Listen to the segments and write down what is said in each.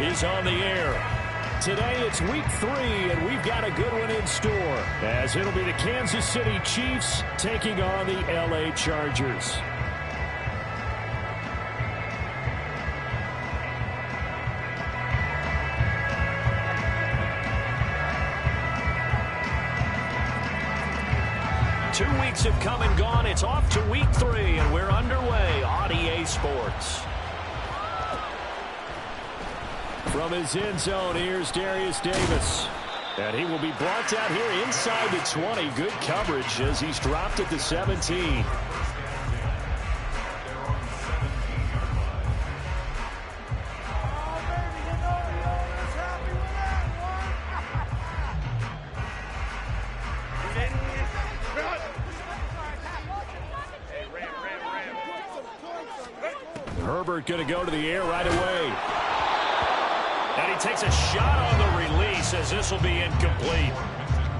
is on the air. Today it's week 3, and we've got a good one in store, as it'll be the Kansas City Chiefs taking on the LA Chargers. Two weeks have come and gone. It's off to week 3, and we're underway on EA Sports. From his end zone, here's Darius Davis. And he will be brought down here inside the 20. Good coverage as he's dropped at the 17. Herbert going to go to the air right away. And he takes a shot on the release as this will be incomplete.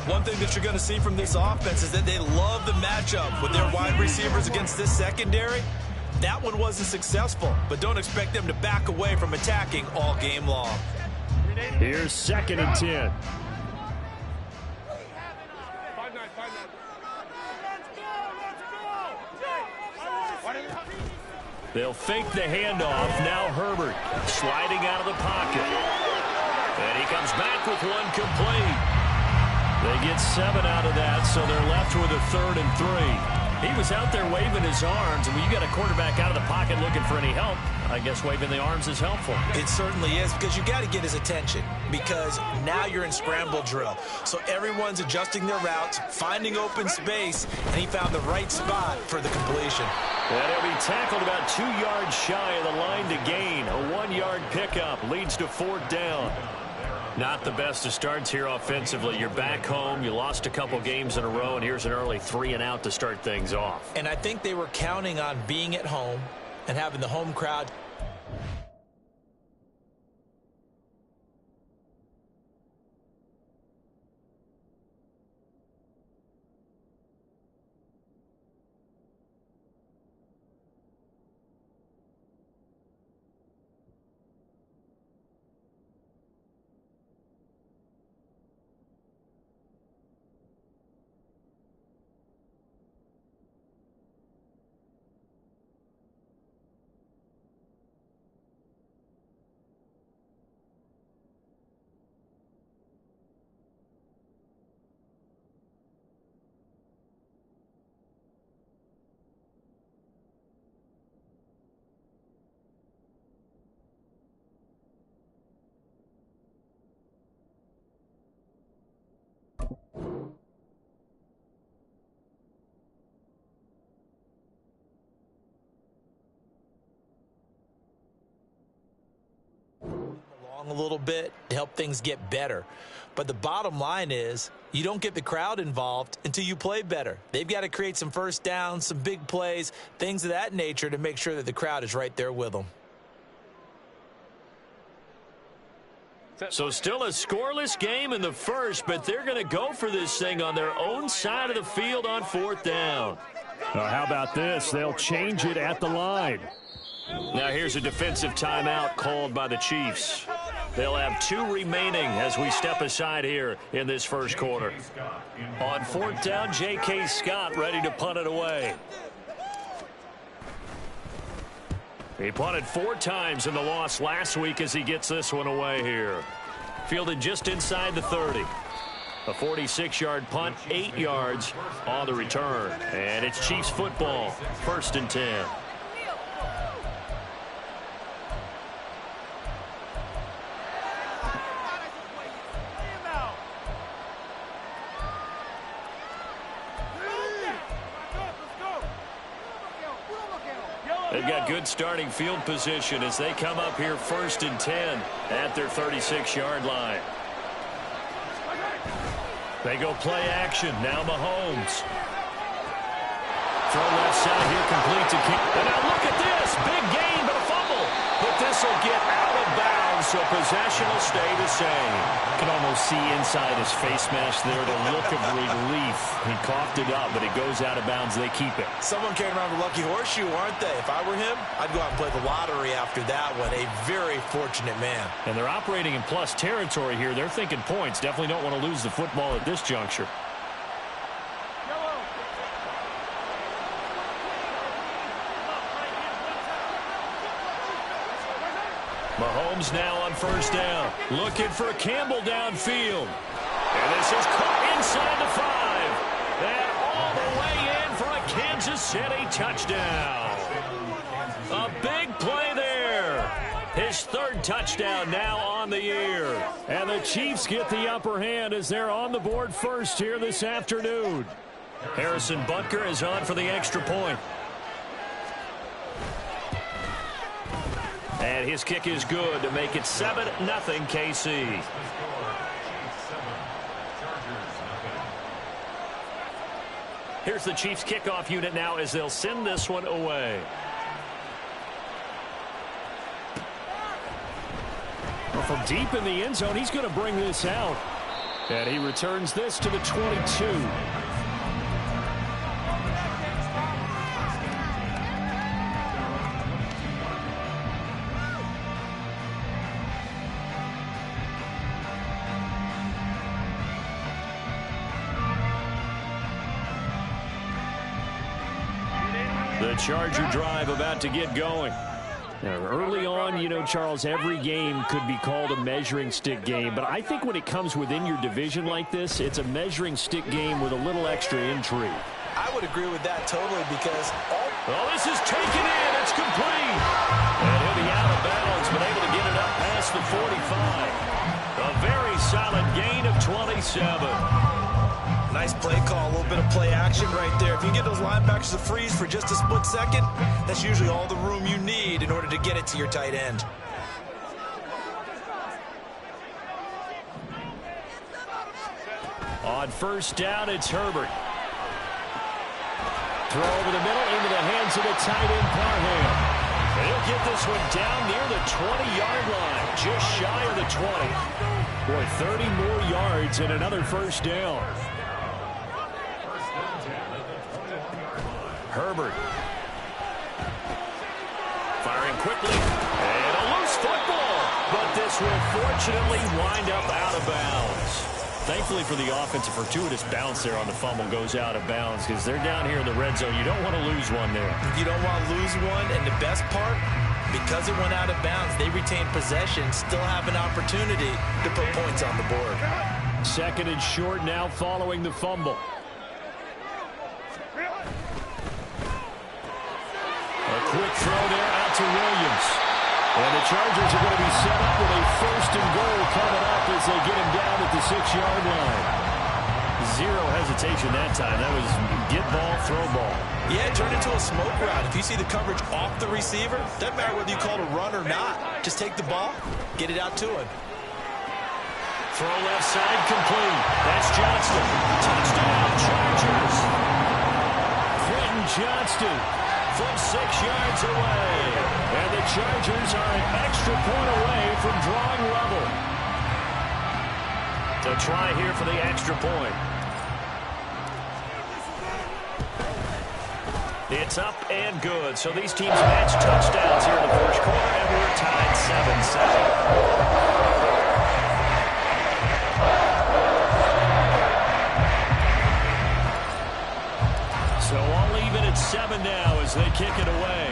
One thing that you're going to see from this offense is that they love the matchup with their wide receivers against this secondary. That one wasn't successful, but don't expect them to back away from attacking all game long. Here's 2nd and 10. They'll fake the handoff. Now Herbert sliding out of the pocket. And he comes back with one complete. They get 7 out of that, so they're left with a 3rd and 3. He was out there waving his arms, and when you got a quarterback out of the pocket looking for any help, I guess waving the arms is helpful. It certainly is, because you got to get his attention, because now you're in scramble drill. So everyone's adjusting their routes, finding open space, and he found the right spot for the completion. And he'll be tackled about 2 yards shy of the line to gain. A 1-yard pickup leads to 4th down. Not the best of starts here offensively. You're back home. You lost a couple games in a row, and here's an early 3-and-out to start things off. And I think they were counting on being at home and having the home crowd. A little bit to help things get better, but the bottom line is you don't get the crowd involved until you play better. They've got to create some first downs, some big plays, things of that nature to make sure that the crowd is right there with them. So still a scoreless game in the first, but they're going to go for this thing on their own side of the field on 4th down. How about this? They'll change it at the line. Now here's a defensive timeout called by the Chiefs. They'll have 2 remaining as we step aside here in this first quarter. On 4th down, J.K. Scott ready to punt it away. He punted 4 times in the loss last week as he gets this one away here. Fielded just inside the 30. A 46-yard punt, 8 yards on the return. And it's Chiefs football, 1st and 10. They've got good starting field position as they come up here 1st and 10 at their 36-yard line. They go play action. Now Mahomes. Throw left side here, complete to King. And now look at this. Big gain, but a fumble. But this will get out of bounds so possession will stay the same. You can almost see inside his face mask there the look of relief. He coughed it up, but it goes out of bounds. They keep it. Someone carrying around a lucky horseshoe, aren't they? If I were him, I'd go out and play the lottery after that one. A very fortunate man. And they're operating in plus territory here. They're thinking points. Definitely don't want to lose the football at this juncture. Mahomes now on first down. Looking for Campbell downfield. And this is caught inside the 5. And all the way in for a Kansas City touchdown. A big play there. His third touchdown now on the year. And the Chiefs get the upper hand as they're on the board first here this afternoon. Harrison Butker is on for the extra point. And his kick is good to make it 7-0 KC. Here's the Chiefs kickoff unit now as they'll send this one away. Well, from deep in the end zone, he's going to bring this out. And he returns this to the 22. The Charger drive about to get going. Now, early on, you know, Charles, every game could be called a measuring stick game. But I think when it comes within your division like this, it's a measuring stick game with a little extra intrigue. I would agree with that totally because... Oh, this is taken in. It's complete. And he'll be out of bounds, but able to get it up past the 45. A very solid gain of 27. Nice play call, a little bit of play action right there. If you get those linebackers to freeze for just a split second, that's usually all the room you need in order to get it to your tight end. On first down, it's Herbert. Throw over the middle into the hands of the tight end, Parham. And he'll get this one down near the 20-yard line, just shy of the 20. Boy, 30 more yards and another first down. Herbert. Firing quickly. And a loose football. But this will fortunately wind up out of bounds. Thankfully for the offense, a fortuitous bounce there on the fumble goes out of bounds because they're down here in the red zone. You don't want to lose one there. You don't want to lose one, and the best part, because it went out of bounds, they retain possession, still have an opportunity to put points on the board. Second and short now following the fumble. A quick throw there out to Williams. And the Chargers are going to be set up with a first and goal coming up as they get him down at the 6-yard line. Zero hesitation that time. That was get ball, throw ball. Yeah, it turned into a smoke route. If you see the coverage off the receiver, doesn't matter whether you call it a run or not. Just take the ball, get it out to him. Throw left side complete. That's Johnston. Touchdown, Chargers. Quentin Johnston from 6 yards away. And the Chargers are an extra point away from drawing level. To try here for the extra point. It's up and good. So these teams match touchdowns here in the first quarter, and we're tied 7-7. So all even at 7 now as they kick it away.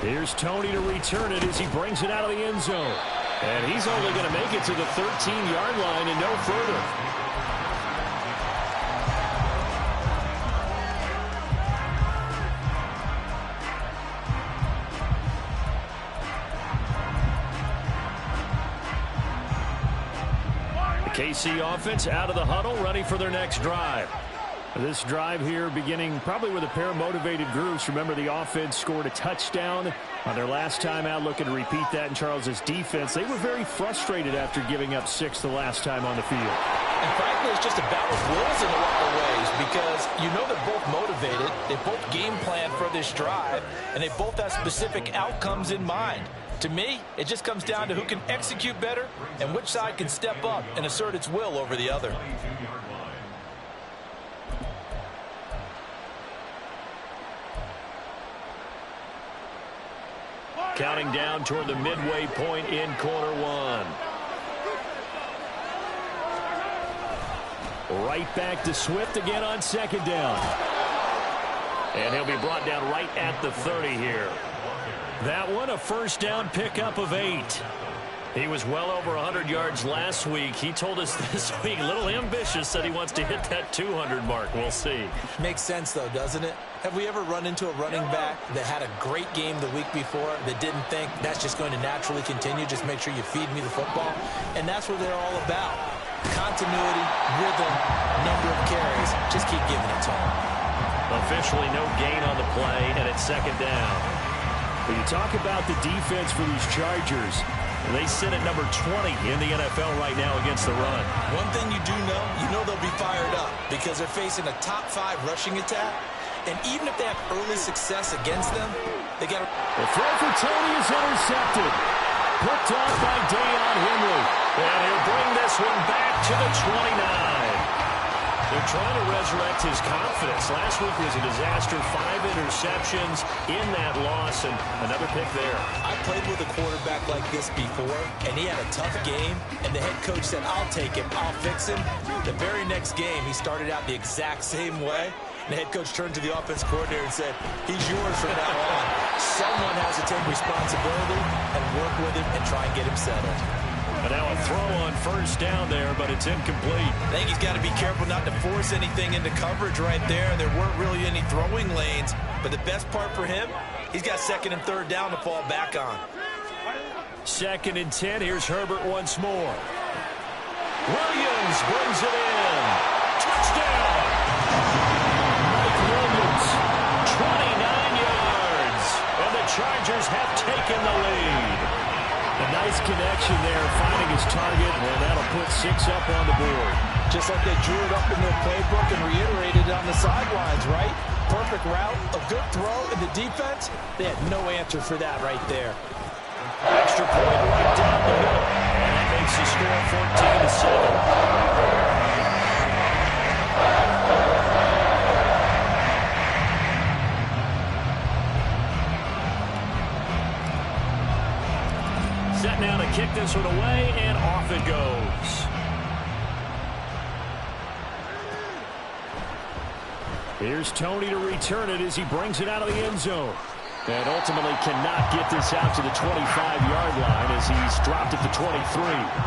Here's Tony to return it as he brings it out of the end zone. And he's only going to make it to the 13-yard line and no further. The KC offense out of the huddle, ready for their next drive. This drive here beginning probably with a pair of motivated groups. Remember, the offense scored a touchdown on their last time out, looking to repeat that in Charles's defense. They were very frustrated after giving up 6 the last time on the field. And frankly, it's just a battle of wills in a lot of ways because you know they're both motivated, they both game plan for this drive, and they both have specific outcomes in mind. To me, it just comes down to who can execute better and which side can step up and assert its will over the other. Counting down toward the midway point in quarter one. Right back to Swift again on second down. And he'll be brought down right at the 30 here. That one, a first down pickup of 8. He was well over 100 yards last week. He told us this week, a little ambitious, said he wants to hit that 200 mark. We'll see. Makes sense, though, doesn't it? Have we ever run into a running back that had a great game the week before that didn't think that's just going to naturally continue? Just make sure you feed me the football. And that's what they're all about. Continuity, rhythm, number of carries. Just keep giving it to him. Officially no gain on the play, and it's second down. When you talk about the defense for these Chargers, they sit at number 20 in the NFL right now against the run. One thing you know they'll be fired up because they're facing a top 5 rushing attack. And even if they have early success against them, they got to... The throw for Tony is intercepted. Picked off by Deion Henry. And he'll bring this one back to the 29. They're trying to resurrect his confidence. Last week was a disaster. 5 interceptions in that loss, and another pick there. I played with a quarterback like this before, and he had a tough game, and the head coach said, I'll take him, I'll fix him. The very next game, he started out the exact same way. The head coach turned to the offense coordinator and said, he's yours from now on. Someone has to take responsibility and work with him and try and get him settled. But now a throw on first down there, but it's incomplete. I think he's got to be careful not to force anything into coverage right there. There weren't really any throwing lanes. But the best part for him, he's got second and third down to fall back on. Second and 10. Here's Herbert once more. Williams brings it in. Touchdown. Mike Williams, 29 yards. And the Chargers have taken the lead. A nice connection there, finding his target, and that'll put 6 up on the board. Just like they drew it up in their playbook and reiterated it on the sidelines, right? Perfect route, a good throw, and the defense, they had no answer for that right there. Extra point right down the middle, and that makes the score 14-7. Set now to kick this one away, and off it goes. Here's Tony to return it as he brings it out of the end zone. And ultimately cannot get this out to the 25-yard line as he's dropped at the 23.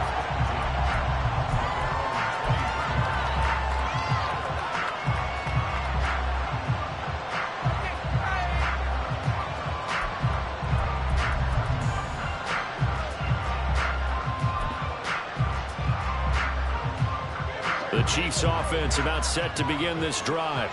The Chiefs offense about set to begin this drive.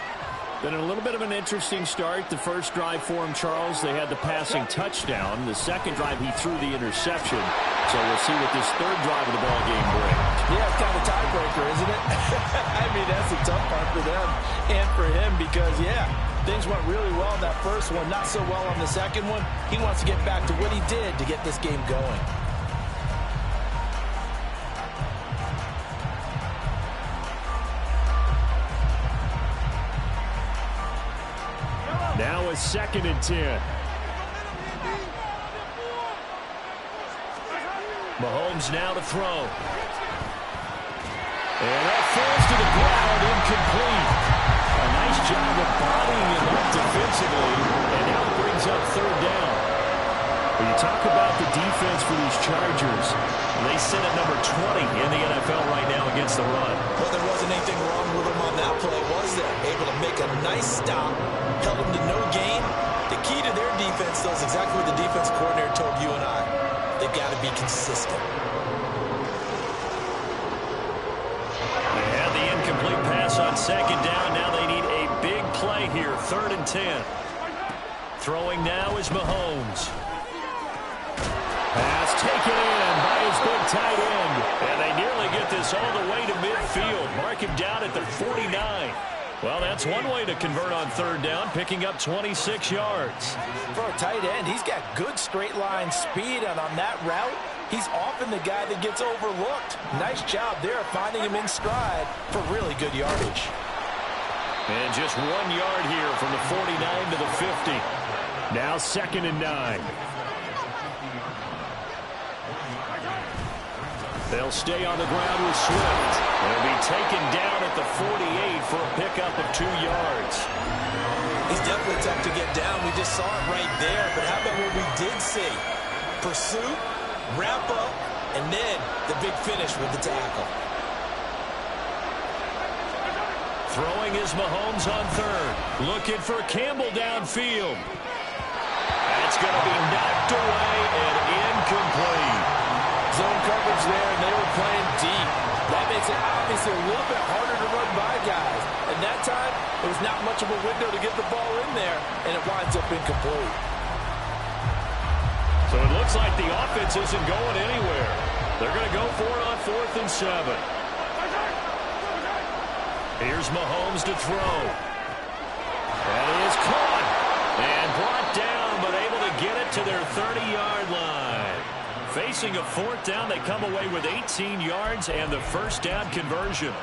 Been a little bit of an interesting start. The first drive for him, Charles, they had the passing touchdown. The second drive, he threw the interception. So we'll see what this third drive of the ball game brings. Yeah, it's kind of a tiebreaker, isn't it? I mean, that's the tough part for them and for him because, yeah, things went really well in that first one, not so well on the second one. He wants to get back to what he did to get this game going. Now a second and 10. Mahomes now to throw. And that falls to the ground, incomplete. A nice job of bodying him up defensively, and now it brings up third down. When you talk about the defense for these Chargers, they sit at number 20 in the NFL right now against the run. Well, there wasn't anything wrong with them on that play, was there? Able to make a nice stop, held them to no gain. The key to their defense, though, is exactly what the defense coordinator told you and I. They've got to be consistent. They had the incomplete pass on second down. Now they need a big play here, third and 10. Throwing now is Mahomes. Pass taken in by his big tight end. And they nearly get this all the way to midfield. Mark him down at the 49. Well, that's one way to convert on third down, picking up 26 yards. For a tight end, he's got good straight line speed, and on that route, he's often the guy that gets overlooked. Nice job there finding him in stride for really good yardage. And just 1 yard here from the 49 to the 50. Now 2nd and 9. They'll stay on the ground with Swift. They'll be taken down at the 48 for a pickup of 2 yards. He's definitely tough to get down. We just saw it right there. But how about what we did see? Pursuit, wrap up, and then the big finish with the tackle. Throwing is Mahomes on third. Looking for Campbell downfield. That's going to be knocked away and incomplete. Zone coverage there, and they were playing deep. That makes it obviously a little bit harder to run by guys. And that time, there was not much of a window to get the ball in there, and it winds up incomplete. So it looks like the offense isn't going anywhere. They're going to go for it on 4th and 7. Here's Mahomes to throw. That is caught and brought down, but able to get it to their 30-yard line. Facing a 4th down, they come away with 18 yards and the first down conversion.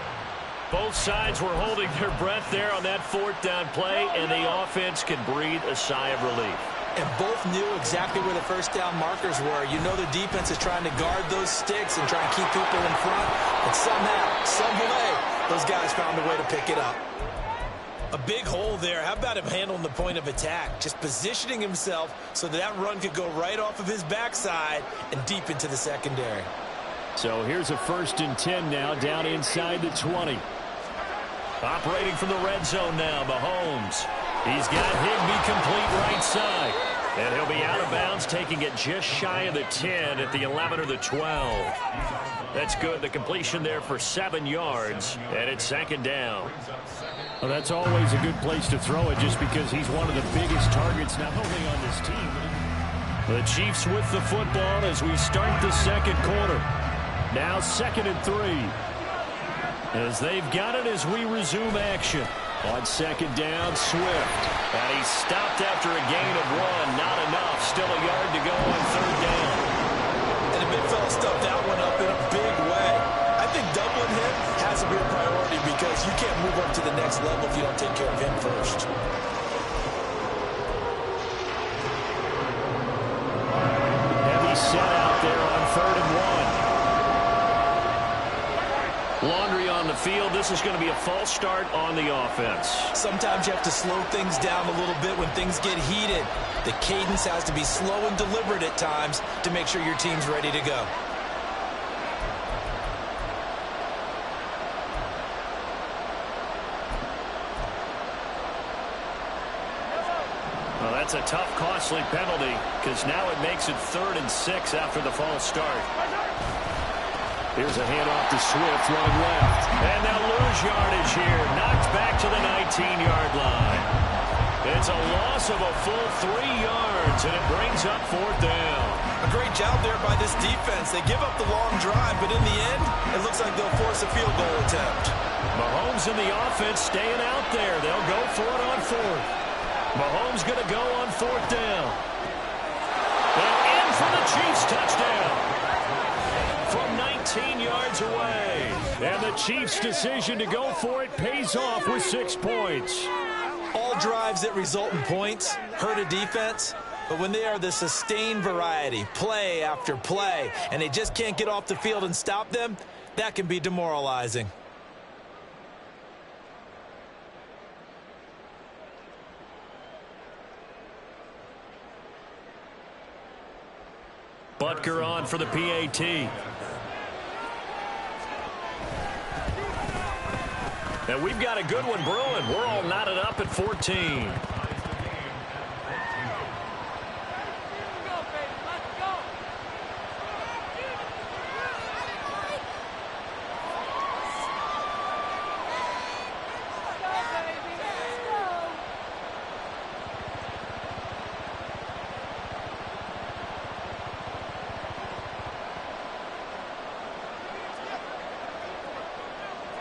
Both sides were holding their breath there on that 4th down play, and the offense can breathe a sigh of relief. And both knew exactly where the first down markers were. You know the defense is trying to guard those sticks and try and keep people in front. And somehow, some way, those guys found a way to pick it up. A big hole there. How about him handling the point of attack? Just positioning himself so that run could go right off of his backside and deep into the secondary. So here's a 1st and 10 now, down inside the 20. Operating from the red zone now, Mahomes. He's got Higbee complete right side. And he'll be out of bounds, taking it just shy of the 10 at the 11 or the 12. That's good. The completion there for 7 yards, and it's 2nd down. Well, that's always a good place to throw it just because he's one of the biggest targets not only on this team. The Chiefs with the football as we start the 2nd quarter. Now 2nd and 3. As they've got it as we resume action. On 2nd down, Swift. And he's stopped after a gain of 1. Not enough. Still a yard to go on 3rd down. And the big fella stuffed that one up in a big way. I think doubling him has to be a priority because you can't move up to the next level if you don't take care of him first. Heavy set out there on 3rd and 1. Laundry on the field. This is going to be a false start on the offense. Sometimes you have to slow things down a little bit when things get heated. The cadence has to be slow and deliberate at times to make sure your team's ready to go. Well, that's a tough, costly penalty because now it makes it 3rd and 6 after the false start. Here's a handoff to Swift, run left. And they'll lose yardage here. Knocked back to the 19-yard line. It's a loss of a full 3 yards, and it brings up 4th down. A great job there by this defense. They give up the long drive, but in the end, it looks like they'll force a field goal attempt. Mahomes and the offense staying out there. They'll go for it on 4th. Mahomes going to go on 4th down. And in for the Chiefs touchdown. From 19 yards away. And the Chiefs' decision to go for it pays off with 6 points. All drives that result in points hurt a defense, but when they are the sustained variety, play after play, and they just can't get off the field and stop them, that can be demoralizing. Butker on for the PAT. And we've got a good one brewing. We're all knotted up at 14.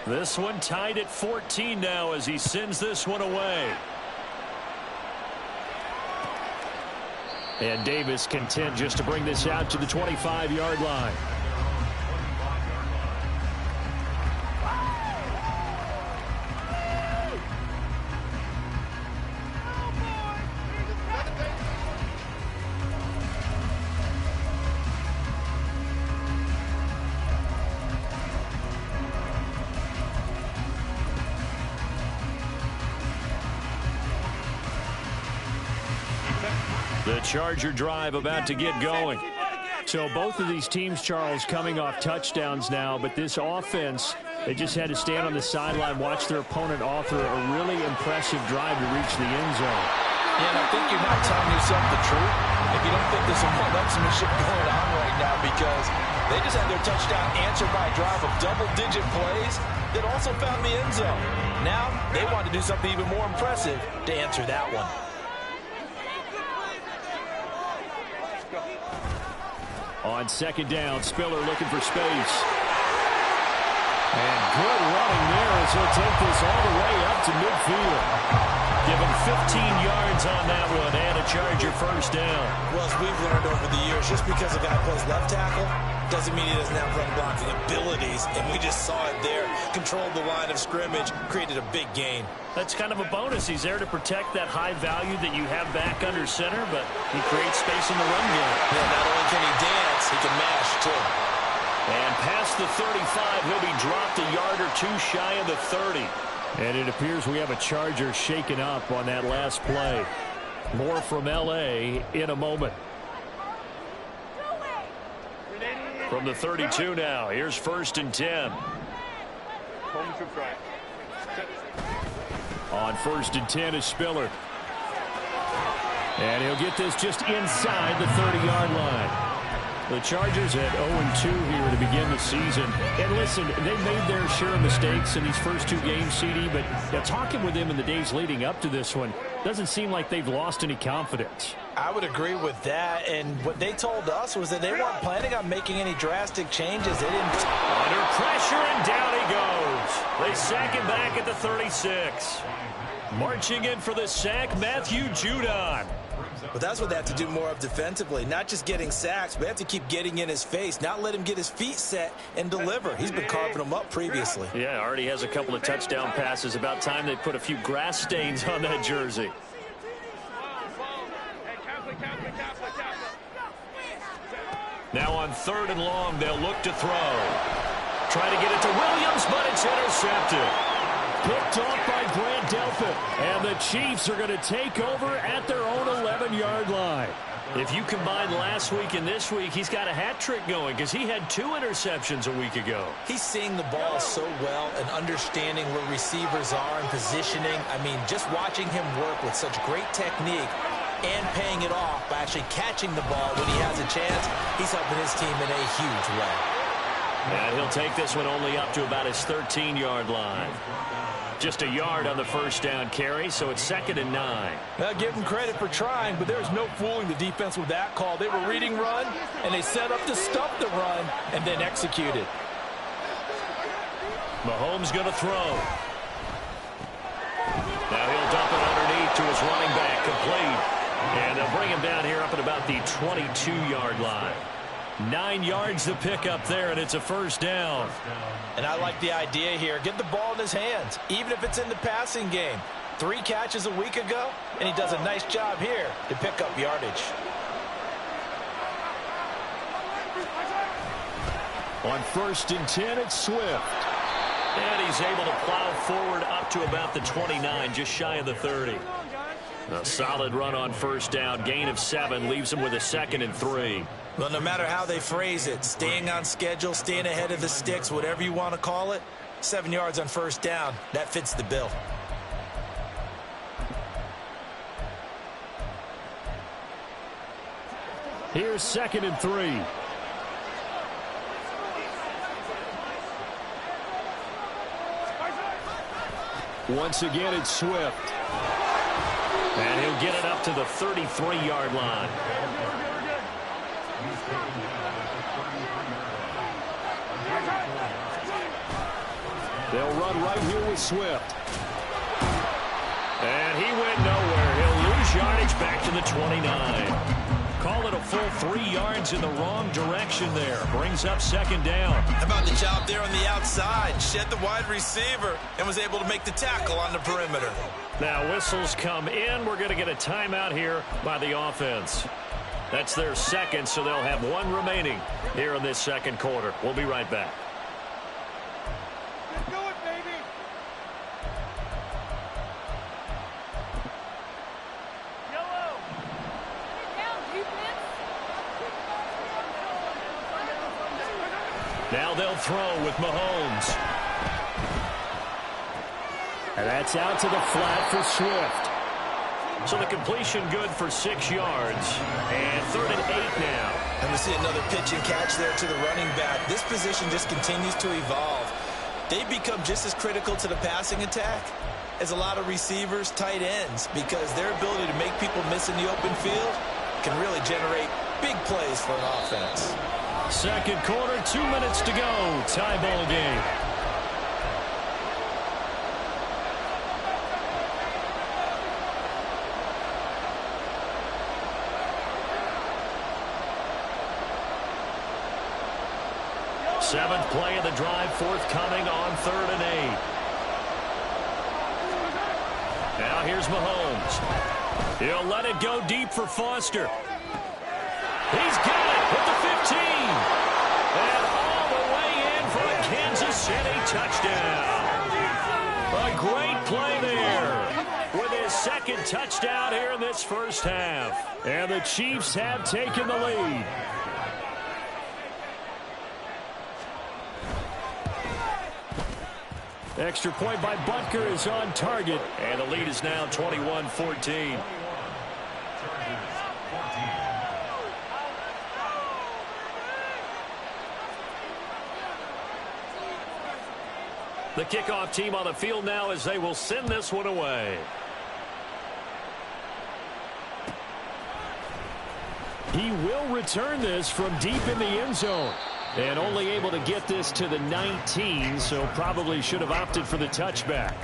This one tied at 14 now as he sends this one away. And Davis content just to bring this out to the 25-yard line. The Charger drive about to get going. So both of these teams, Charles, coming off touchdowns now, but this offense, they just had to stand on the sideline, watch their opponent author a really impressive drive to reach the end zone. Yeah, and I think you're not telling yourself the truth if you don't think there's some one-upsmanship going on right now, because they just had their touchdown answered by a drive of double-digit plays that also found the end zone. Now they want to do something even more impressive to answer that one. On second down, Spiller looking for space. And good running there as he'll take this all the way up to midfield. Give him 15 yards on that one and a Charger first down. Well, as we've learned over the years, just because a guy plays left tackle doesn't mean he doesn't have run blocking abilities. And we just saw it there. Controlled the line of scrimmage, created a big gain. That's kind of a bonus. He's there to protect that high value that you have back under center, but he creates space in the run game. Yeah, not only can he dance, he can mash too. And past the 35, he'll be dropped a yard or two shy of the 30. And it appears we have a Charger shaken up on that last play. More from L.A. in a moment. From the 32 now, here's 1st and 10. On 1st and 10 is Spiller. And he'll get this just inside the 30-yard line. The Chargers at 0-2 here to begin the season. And listen, they've made their share of mistakes in these first two games, CD, but talking with them in the days leading up to this one, doesn't seem like they've lost any confidence. I would agree with that, and what they told us was that they weren't planning on making any drastic changes. They didn't. Under pressure, and down he goes. They sack him back at the 36. Marching in for the sack, Matthew Judon. But that's what they have to do more of defensively, not just getting sacks, but they have to keep getting in his face, not let him get his feet set and deliver. He's been carving them up previously. Yeah, already has a couple of touchdown passes. About time they put a few grass stains on that jersey. Now on 3rd and long, they'll look to throw. Try to get it to Williams, but it's intercepted. Picked off by Grant Delpit. And the Chiefs are going to take over at their own 11-yard line. If you combine last week and this week, he's got a hat trick going because he had 2 interceptions a week ago. He's seeing the ball so well and understanding where receivers are and positioning. I mean, just watching him work with such great technique and paying it off by actually catching the ball when he has a chance, he's helping his team in a huge way. And he'll take this one only up to about his 13-yard line. Just a yard on the first down carry, so it's 2nd and 9. Now, give him credit for trying, but there's no fooling the defense with that call. They were reading run, and they set up to stop the run and then executed. Mahomes going to throw. Now he'll dump it underneath to his running back, complete. And they'll bring him down here up at about the 22-yard line. 9 yards to pick up there, and it's a first down. And I like the idea here. Get the ball in his hands, even if it's in the passing game. 3 catches a week ago, and he does a nice job here to pick up yardage. On 1st and 10, it's Swift. And he's able to plow forward up to about the 29, just shy of the 30. A solid run on first down. Gain of 7 leaves him with a 2nd and 3. Well, no matter how they phrase it, staying on schedule, staying ahead of the sticks, whatever you want to call it, 7 yards on first down, that fits the bill. Here's 2nd and 3. Once again, it's Swift. And he'll get it up to the 33-yard line. They'll run right here with Swift. And he went nowhere. He'll lose yardage back to the 29. Call it a full 3 yards in the wrong direction there. Brings up second down. How about the job there on the outside? Shed the wide receiver and was able to make the tackle on the perimeter. Now whistles come in. We're going to get a timeout here by the offense. That's their second, so they'll have 1 remaining here in this second quarter. We'll be right back. Now they'll throw with Mahomes. And that's out to the flat for Swift. So the completion good for 6 yards. And 3rd and 8 now. And we see another pitch and catch there to the running back. This position just continues to evolve. They become just as critical to the passing attack as a lot of receivers, tight ends, because their ability to make people miss in the open field can really generate big plays for an offense. Second quarter, 2 minutes to go. Tie ball game. Seventh play of the drive, forthcoming on 3rd and 8. Now here's Mahomes. He'll let it go deep for Foster. He's got it with the 15. And all the way in for a Kansas City touchdown. A great play there with his second touchdown here in this first half. And the Chiefs have taken the lead. Extra point by Butker is on target. And the lead is now 21-14. The kickoff team on the field now as they will send this one away. He will return this from deep in the end zone. And only able to get this to the 19, so probably should have opted for the touchback.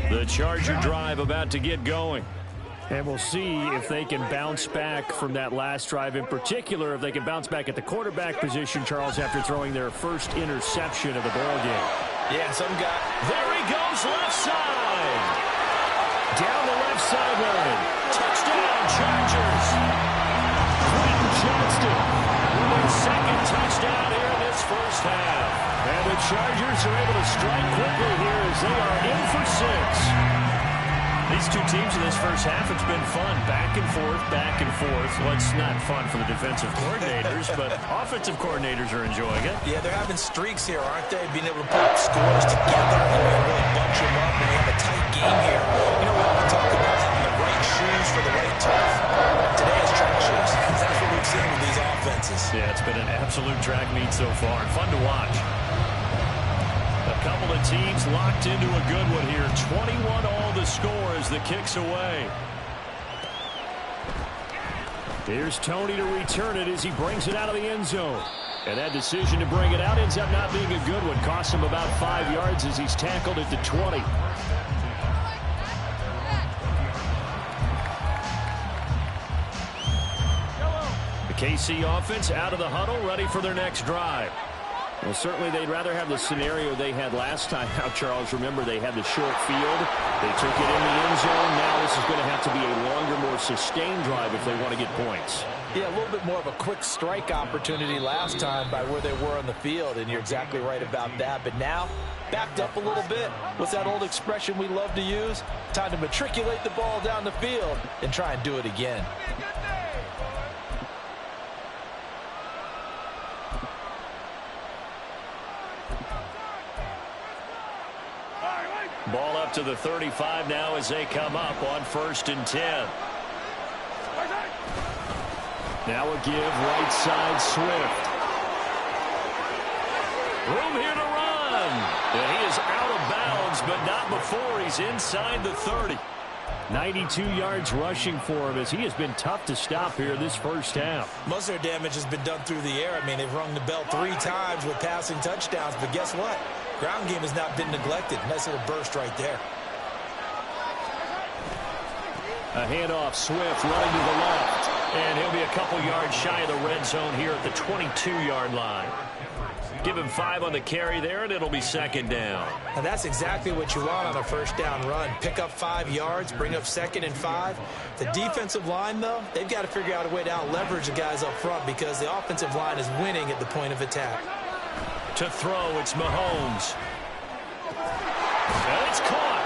The Charger drive about to get going. And we'll see if they can bounce back from that last drive. In particular, if they can bounce back at the quarterback position, Charles, after throwing their first interception of the ball game. Yeah, some guy. There he goes, left side. Down the left sideline. Touchdown, Chargers. Quentin Johnston with their second touchdown here in this first half. And the Chargers are able to strike quickly here as they are in for 6. These two teams in this first half, it's been fun. Back and forth, back and forth. Well, it's not fun for the defensive coordinators, but offensive coordinators are enjoying it. Yeah, they're having streaks here, aren't they? Being able to put scores together and really bunch them up, and they have a tight game here. You know, we often talk about having the right shoes for the right turf. Today is track shoes. That's what we've seen with these offenses. Yeah, it's been an absolute track meet so far. Fun to watch. A couple of teams locked into a good one here. 21 all the score as the kick's away. Here's Tony to return it as he brings it out of the end zone. And that decision to bring it out ends up not being a good one. Costs him about 5 yards as he's tackled at the 20. The KC offense out of the huddle, ready for their next drive. Well, certainly they'd rather have the scenario they had last time out, Charles. Remember, they had the short field. They took it in the end zone. Now this is going to have to be a longer, more sustained drive if they want to get points. Yeah, a little bit more of a quick strike opportunity last time by where they were on the field, and you're exactly right about that. But now, backed up a little bit. What's that old expression we love to use? Time to matriculate the ball down the field and try and do it again. Ball up to the 35 now as they come up on 1st and 10. Now a give right side Swift. Room here to run. And he is out of bounds moves, but not before he's inside the 30. 92 yards rushing for him as he has been tough to stop here this first half. Most of their damage has been done through the air. I mean, they've rung the bell 3 times with passing touchdowns, but guess what? Ground game has not been neglected. Nice little burst right there. A handoff, Swift running to the left. And he'll be a couple yards shy of the red zone here at the 22-yard line. Give him 5 on the carry there, and it'll be second down. And that's exactly what you want on a first down run. Pick up 5 yards, bring up 2nd and 5. The defensive line, though, they've got to figure out a way to out-leverage the guys up front because the offensive line is winning at the point of attack. To throw, it's Mahomes. And it's caught.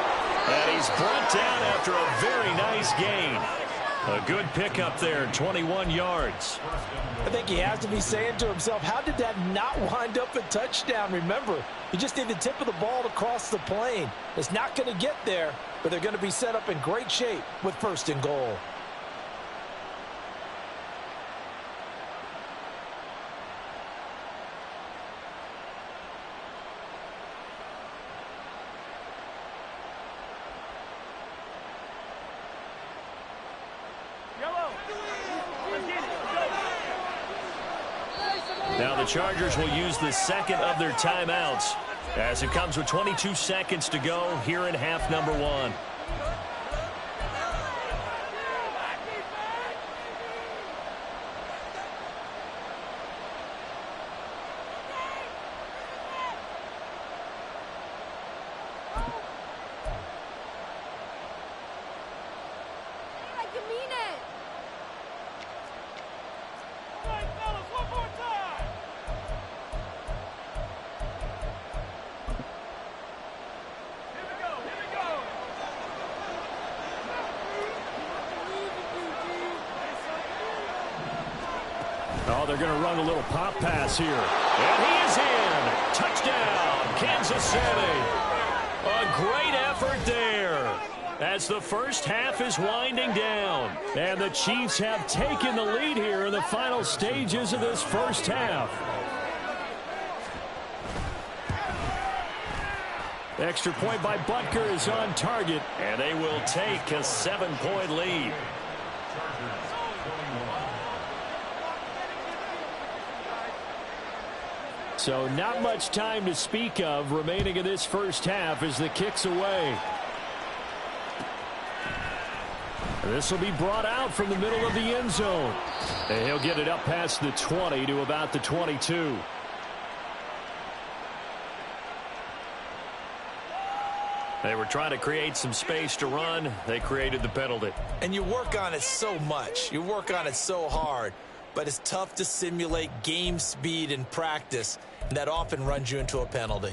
And he's brought down after a very nice gain. A good pickup there, 21 yards. I think he has to be saying to himself, how did that not wind up a touchdown? Remember, you just need the tip of the ball to cross the plane. It's not going to get there, but they're going to be set up in great shape with 1st and goal. Now the Chargers will use the 2nd of their timeouts as it comes with 22 seconds to go here in half number 1. Oh, they're going to run a little pop pass here. And he is in. Touchdown, Kansas City. A great effort there as the first half is winding down. And the Chiefs have taken the lead here in the final stages of this first half. Extra point by Butker is on target. And they will take a 7-point lead. So not much time to speak of remaining in this first half as the kick's away. This will be brought out from the middle of the end zone. And he'll get it up past the 20 to about the 22. They were trying to create some space to run. They created the penalty. And you work on it so much. You work on it so hard. But it's tough to simulate game speed in practice. And that often runs you into a penalty.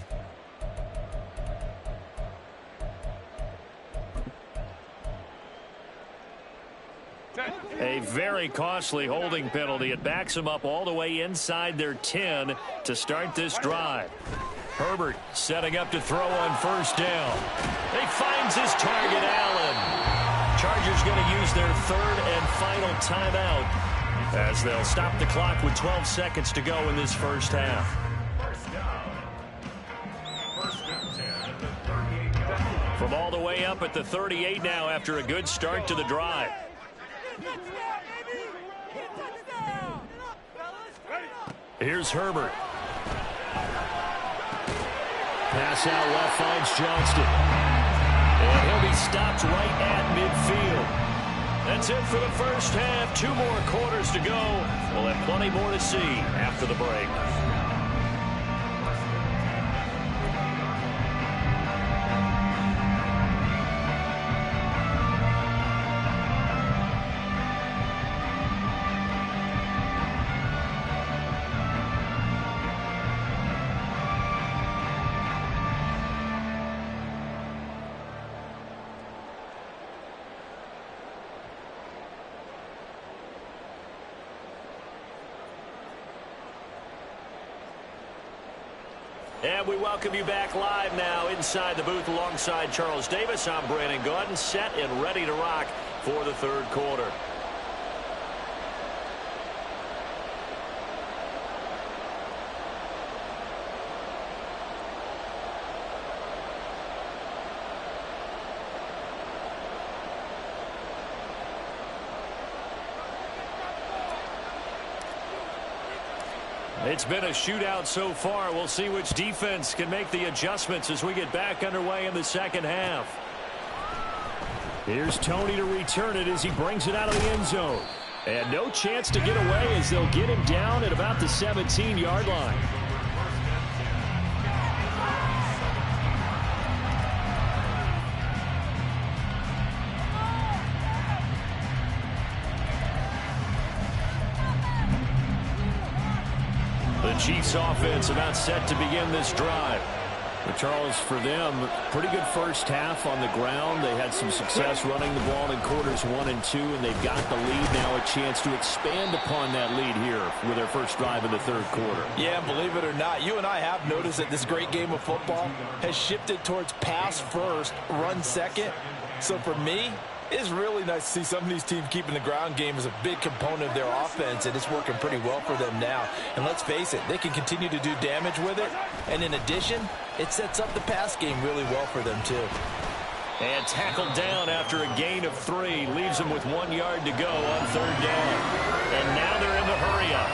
A very costly holding penalty. It backs them up all the way inside their 10 to start this drive. Herbert setting up to throw on first down. He finds his target, Allen. Chargers going to use their 3rd and final timeout as they'll stop the clock with 12 seconds to go in this first half. From all the way up at the 38 now after a good start to the drive. Here's Herbert. Pass out left finds Johnston. And he'll be stopped right at midfield. That's it for the first half. 2 more quarters to go. We'll have plenty more to see after the break. And we welcome you back live now inside the booth alongside Charles Davis. I'm Brandon Gordon, set and ready to rock for the 3rd quarter. It's been a shootout so far. We'll see which defense can make the adjustments as we get back underway in the second half. Here's Tony to return it as he brings it out of the end zone. And no chance to get away as they'll get him down at about the 17-yard line. The Chiefs offense about set to begin this drive. But Charles, for them, pretty good first half on the ground. They had some success running the ball in quarters 1 and 2, and they've got the lead now, a chance to expand upon that lead here with their first drive in the third quarter. Yeah, believe it or not, you and I have noticed that this great game of football has shifted towards pass first, run second. So for me, it's really nice to see some of these teams keeping the ground game as a big component of their offense, and it's working pretty well for them now. And let's face it, they can continue to do damage with it. And in addition, it sets up the pass game really well for them, too. And tackled down after a gain of 3. Leaves them with 1 yard to go on third down. And now they're in the hurry-up.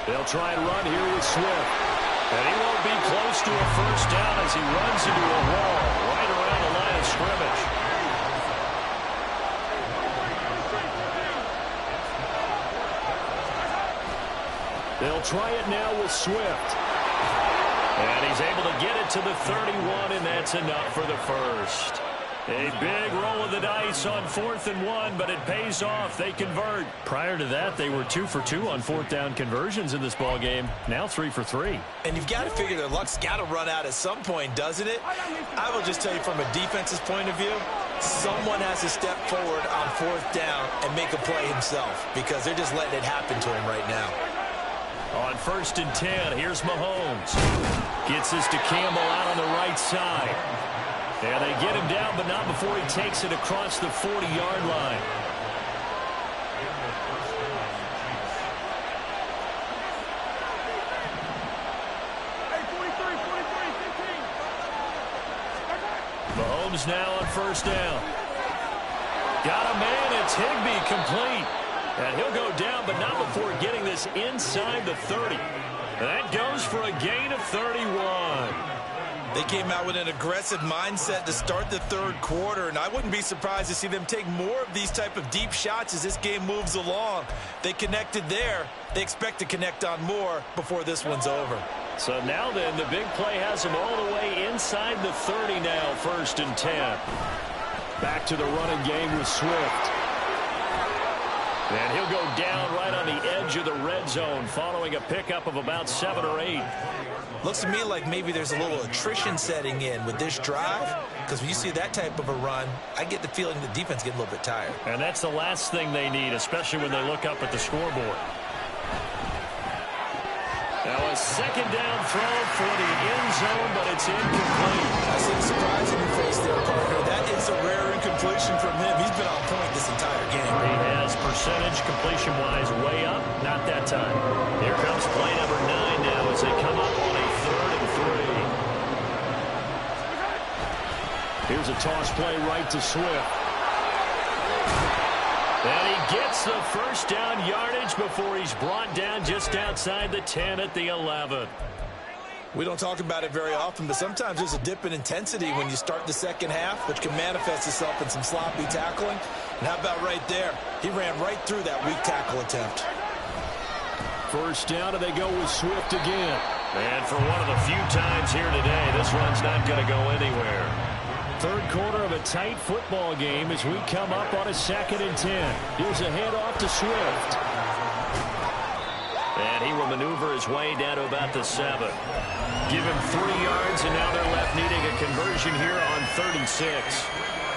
They'll try and run here with Swift. And he won't be close to a first down as he runs into a wall right around the line of scrimmage. They'll try it now with Swift. And he's able to get it to the 31, and that's enough for the first. A big roll of the dice on 4th and 1, but it pays off. They convert. Prior to that, they were 2 for 2 on 4th down conversions in this ball game. Now 3 for 3. And you've got to figure their luck's got to run out at some point, doesn't it? I will just tell you from a defense's point of view, someone has to step forward on 4th down and make a play himself because they're just letting it happen to him right now. On 1st and 10, here's Mahomes. Gets this to Campbell out on the right side. And they get him down, but not before he takes it across the 40-yard line. Mahomes now on 1st down. Got a man, it's Higbee, complete. And he'll go down, but not before getting this inside the 30. That goes for a gain of 31. They came out with an aggressive mindset to start the third quarter, and I wouldn't be surprised to see them take more of these type of deep shots as this game moves along. They connected there. They expect to connect on more before this one's over. So now then, the big play has him all the way inside the 30 now, 1st and 10. Back to the running game with Swift. And he'll go down right on the edge of the red zone following a pickup of about 7 or 8. Looks to me like maybe there's a little attrition setting in with this drive, because when you see that type of a run, I get the feeling the defense getting a little bit tired. And that's the last thing they need, especially when they look up at the scoreboard. Now a 2nd down throw for the end zone, but it's incomplete. I see the surprise in your face there, partner. That is a rare incompletion from him. He's been on point this entire game. He has percentage completion-wise way up. Not that time. Here comes play number 9 now as they come up on a 3rd and 3. Here's a toss play right to Swift. And he gets the first down yardage before he's brought down just outside the 10 at the 11. We don't talk about it very often, but sometimes there's a dip in intensity when you start the second half, which can manifest itself in some sloppy tackling. And how about right there? He ran right through that weak tackle attempt. First down, and they go with Swift again. And for one of the few times here today, this one's not going to go anywhere. Third quarter of a tight football game as we come up on a 2nd and 10. Here's a handoff to Swift. And he will maneuver his way down to about the 7. Give him 3 yards, and now they're left needing a conversion here on 36.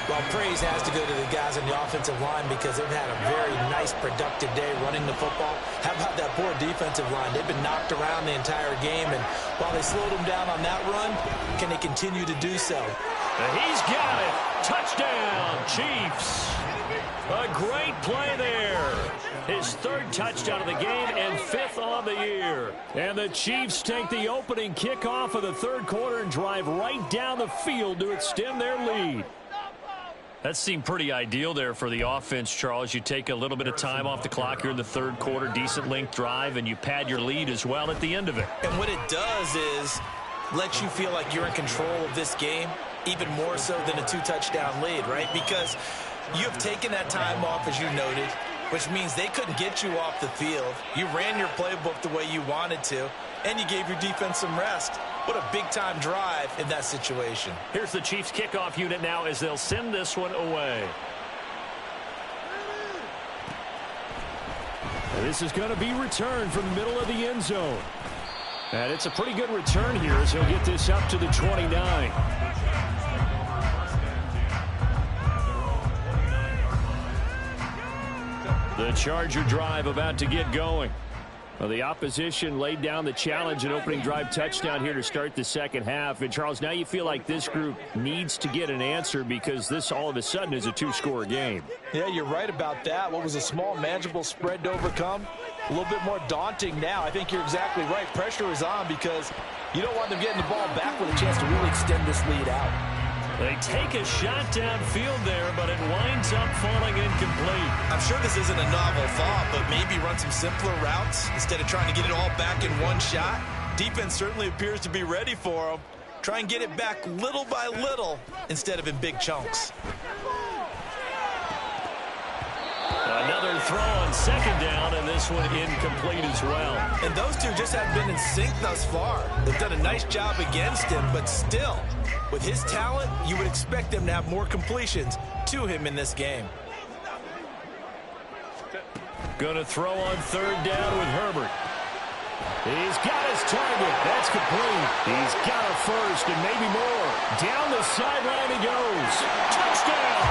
Well, praise has to go to the guys on the offensive line because they've had a very nice, productive day running the football. How about that poor defensive line? They've been knocked around the entire game, and while they slowed them down on that run, can they continue to do so? And he's got it. Touchdown, Chiefs. A great play there. His 3rd touchdown of the game and 5th on the year. And the Chiefs take the opening kickoff of the third quarter and drive right down the field to extend their lead. That seemed pretty ideal there for the offense, Charles. You take a little bit of time off the clock here in the third quarter, decent length drive, and you pad your lead as well at the end of it. And what it does is let you feel like you're in control of this game, even more so than a two-touchdown lead, right? Because you have taken that time off, as you noted, which means they couldn't get you off the field. You ran your playbook the way you wanted to, and you gave your defense some rest. What a big-time drive in that situation. Here's the Chiefs kickoff unit now as they'll send this one away. This is going to be returned from the middle of the end zone. And it's a pretty good return here as he'll get this up to the 29. The Charger drive about to get going. Well, the opposition laid down the challenge and opening drive touchdown here to start the second half. And, Charles, now you feel like this group needs to get an answer because this all of a sudden is a two-score game. Yeah, you're right about that. What was a small, manageable spread to overcome? A little bit more daunting now. I think you're exactly right. Pressure is on because you don't want them getting the ball back with a chance to really extend this lead out. They take a shot downfield there, but it winds up falling incomplete. I'm sure this isn't a novel thought, but maybe run some simpler routes instead of trying to get it all back in one shot. Defense certainly appears to be ready for them. Try and get it back little by little instead of in big chunks. Another throw on second down, and this one incomplete as well. And those two just haven't been in sync thus far. They've done a nice job against him, but still, with his talent, you would expect them to have more completions to him in this game. Going to throw on third down with Herbert. He's got his target. That's complete. He's got a first and maybe more. Down the sideline he goes. Touchdown!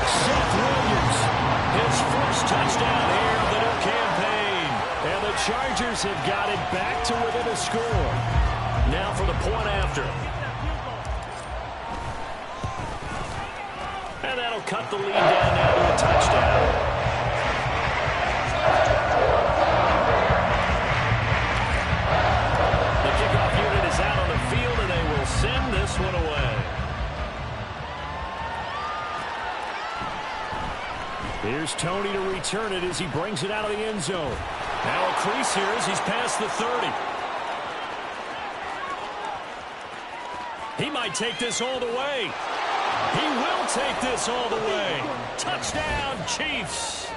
Seth Williams, his first touchdown here of the new campaign. And the Chargers have got it back to within a score. Now for the point after. And that'll cut the lead down now to a touchdown. The kickoff unit is out on the field, and they will send this one away. Here's Tony to return it as he brings it out of the end zone. Now a crease here as he's past the 30. He might take this all the way. He will take this all the way. Touchdown, Chiefs.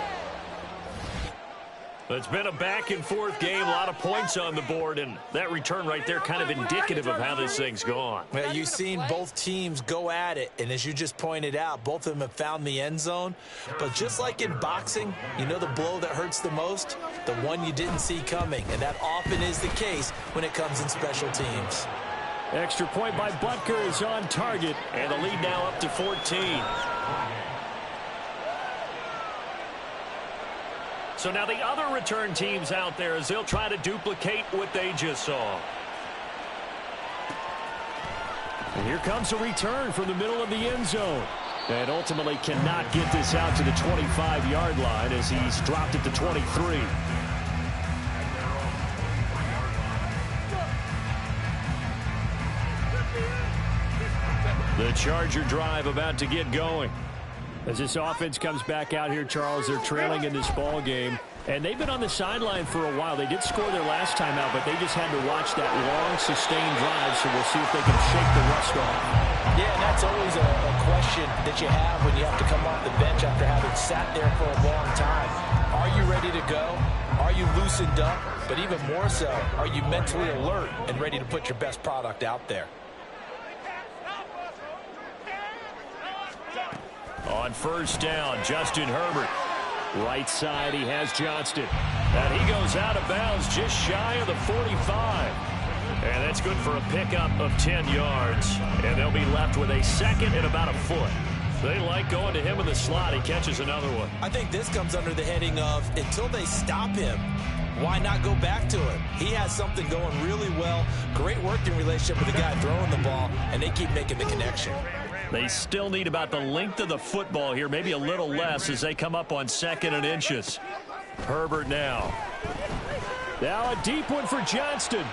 It's been a back-and-forth game, a lot of points on the board, and that return right there kind of indicative of how this thing's gone. Well, you've seen both teams go at it, and as you just pointed out, both of them have found the end zone. But just like in boxing, you know the blow that hurts the most? The one you didn't see coming, and that often is the case when it comes in special teams. Extra point by Butker is on target, and the lead now up to 14. So now the other return teams out there as they'll try to duplicate what they just saw. And here comes a return from the middle of the end zone. And ultimately cannot get this out to the 25-yard line as he's dropped it to 23. The Charger drive about to get going. As this offense comes back out here, Charles, they're trailing in this ball game. And they've been on the sideline for a while. They did score their last time out, but they just had to watch that long, sustained drive, so we'll see if they can shake the rust off. Yeah, and that's always a question that you have when you have to come off the bench after having sat there for a long time. Are you ready to go? Are you loosened up? But even more so, are you mentally alert and ready to put your best product out there? On first down, Justin Herbert. Right side, he has Johnston. And he goes out of bounds just shy of the 45. And that's good for a pickup of 10 yards. And they'll be left with a second and about a foot. They like going to him in the slot. He catches another one. I think this comes under the heading of until they stop him, why not go back to him? He has something going really well. Great working relationship with the guy throwing the ball, and they keep making the connection. They still need about the length of the football here, maybe a little less as they come up on second and inches. Herbert now. Now a deep one for Johnston.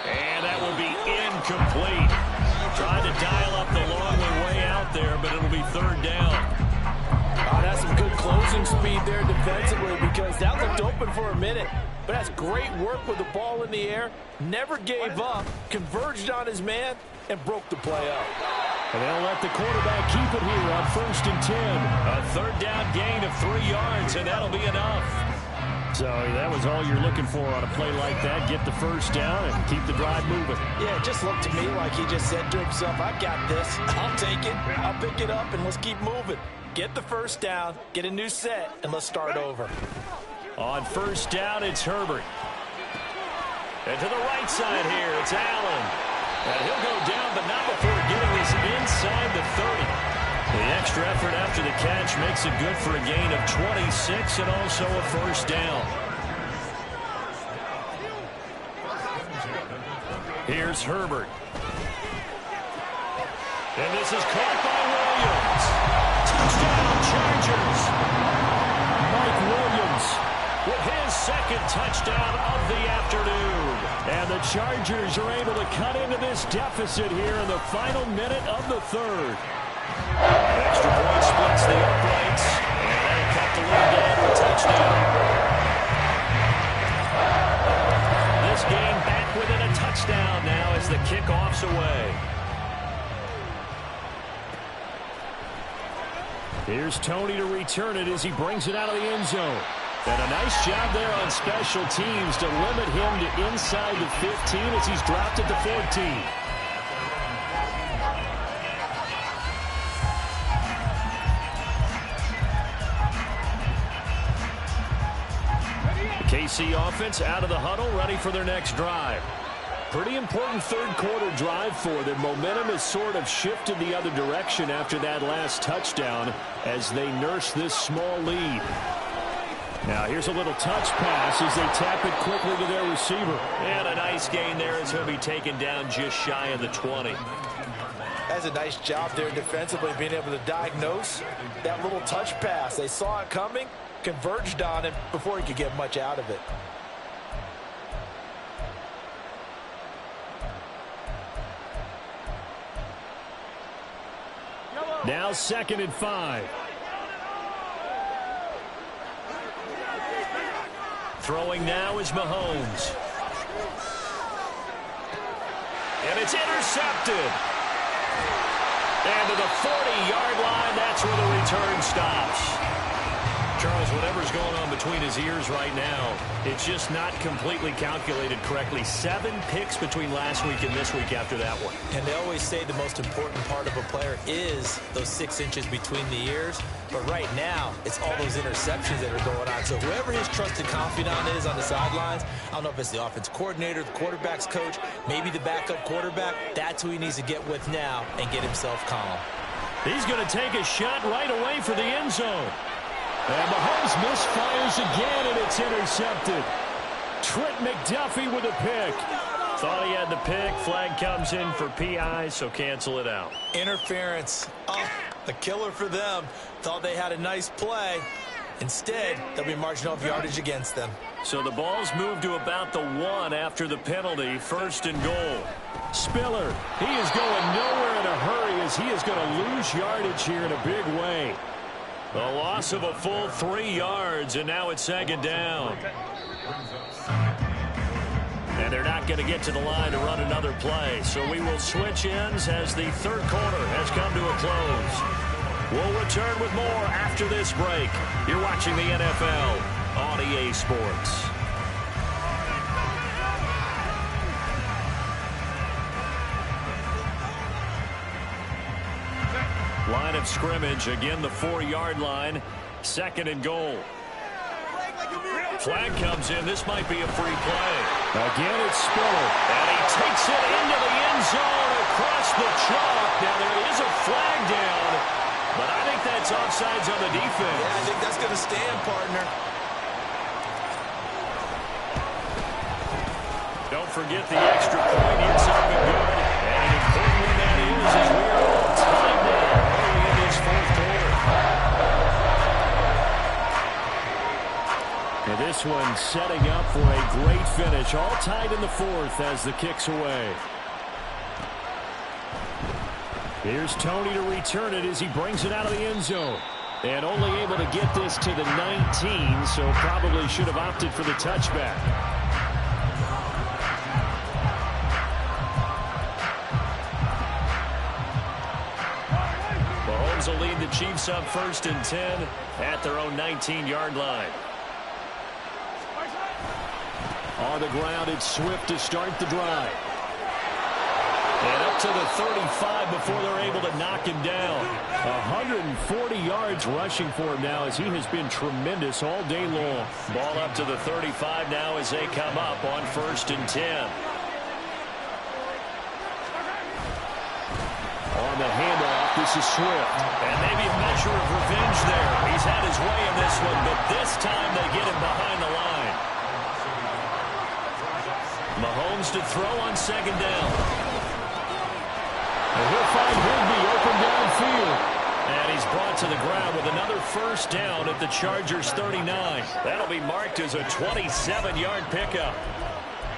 And that will be incomplete. Trying to dial up the long way out out there, but it'll be third down. Oh, that's some good closing speed there defensively because that looked open for a minute. But that's great work with the ball in the air. Never gave up, converged on his man, and broke the play up. And they'll let the quarterback keep it here on 1st and 10. A third down gain of 3 yards, and that'll be enough. So that was all you're looking for on a play like that. Get the first down and keep the drive moving. Yeah, it just looked to me like he just said to himself, I got this. I'll take it. I'll pick it up, and let's keep moving. Get the first down, get a new set, and let's start over. On first down, it's Herbert. And to the right side here, it's Allen. And he'll go down, but not before getting this inside the 30. The extra effort after the catch makes it good for a gain of 26 and also a first down. Here's Herbert. And this is caught by Williams. Touchdown, Chargers. Mike Williams with his second touchdown of the afternoon. And the Chargers are able to cut into this deficit here in the final minute of the third. Extra point splits the uprights, and they'll cut the lead down to a touchdown. This game back within a touchdown now as the kickoff's away. Here's Tony to return it as he brings it out of the end zone. And a nice job there on special teams to limit him to inside the 15 as he's dropped at the 14. KC offense out of the huddle, ready for their next drive. Pretty important third quarter drive for them. Momentum has sort of shifted the other direction after that last touchdown as they nurse this small lead. Now here's a little touch pass as they tap it quickly to their receiver. And a nice gain there as he'll be taken down just shy of the 20. That's a nice job there defensively, being able to diagnose that little touch pass. They saw it coming, converged on him before he could get much out of it. Now 2nd and 5. Throwing now is Mahomes. And it's intercepted. And to the 40-yard line, that's where the return stops. Charles, whatever's going on between his ears right now, it's just not completely calculated correctly. 7 picks between last week and this week after that one. And they always say the most important part of a player is those 6 inches between the ears. But right now, it's all those interceptions that are going on. So whoever his trusted confidant is on the sidelines, I don't know if it's the offense coordinator, the quarterback's coach, maybe the backup quarterback, that's who he needs to get with now and get himself calm. He's going to take a shot right away for the end zone. And Mahomes misfires again, and it's intercepted. Trent McDuffie with a pick. Thought he had the pick. Flag comes in for PI, so cancel it out. Interference. Oh, a killer for them. Thought they had a nice play. Instead, there'll be marginal yardage against them. So the ball's moved to about the 1 after the penalty. 1st and goal. Spiller, he is going nowhere in a hurry as he is going to lose yardage here in a big way. The loss of a full 3 yards, and now it's 2nd down. And they're not going to get to the line to run another play. So we will switch ends as the third quarter has come to a close. We'll return with more after this break. You're watching the NFL on EA Sports. Line of scrimmage, again the 4-yard line, 2nd and goal. Flag comes in. This might be a free play. Again, it's Spiller. And he takes it into the end zone across the chalk. Now there is a flag down, but I think that's offsides on the defense. Yeah, I think that's going to stand, partner. Don't forget the extra point. It's up and good. And an important one that is as we are all tied now early in this 4th quarter. And this one setting up for a great finish. All tied in the 4th as the kick's away. Here's Tony to return it as he brings it out of the end zone. And only able to get this to the 19, so probably should have opted for the touchback. Mahomes will lead the Chiefs up 1st and 10 at their own 19-yard line. On the ground, it's Swift to start the drive. And up to the 35 before they're able to knock him down. 140 yards rushing for him now as he has been tremendous all day long. Ball up to the 35 now as they come up on 1st and 10. On the handoff, this is Swift. And maybe a measure of revenge there. He's had his way in this one, but this time they get him behind the line. Mahomes to throw on 2nd down. And he'll find Higby open downfield. And he's brought to the ground with another 1st down at the Chargers' 39. That'll be marked as a 27-yard pickup.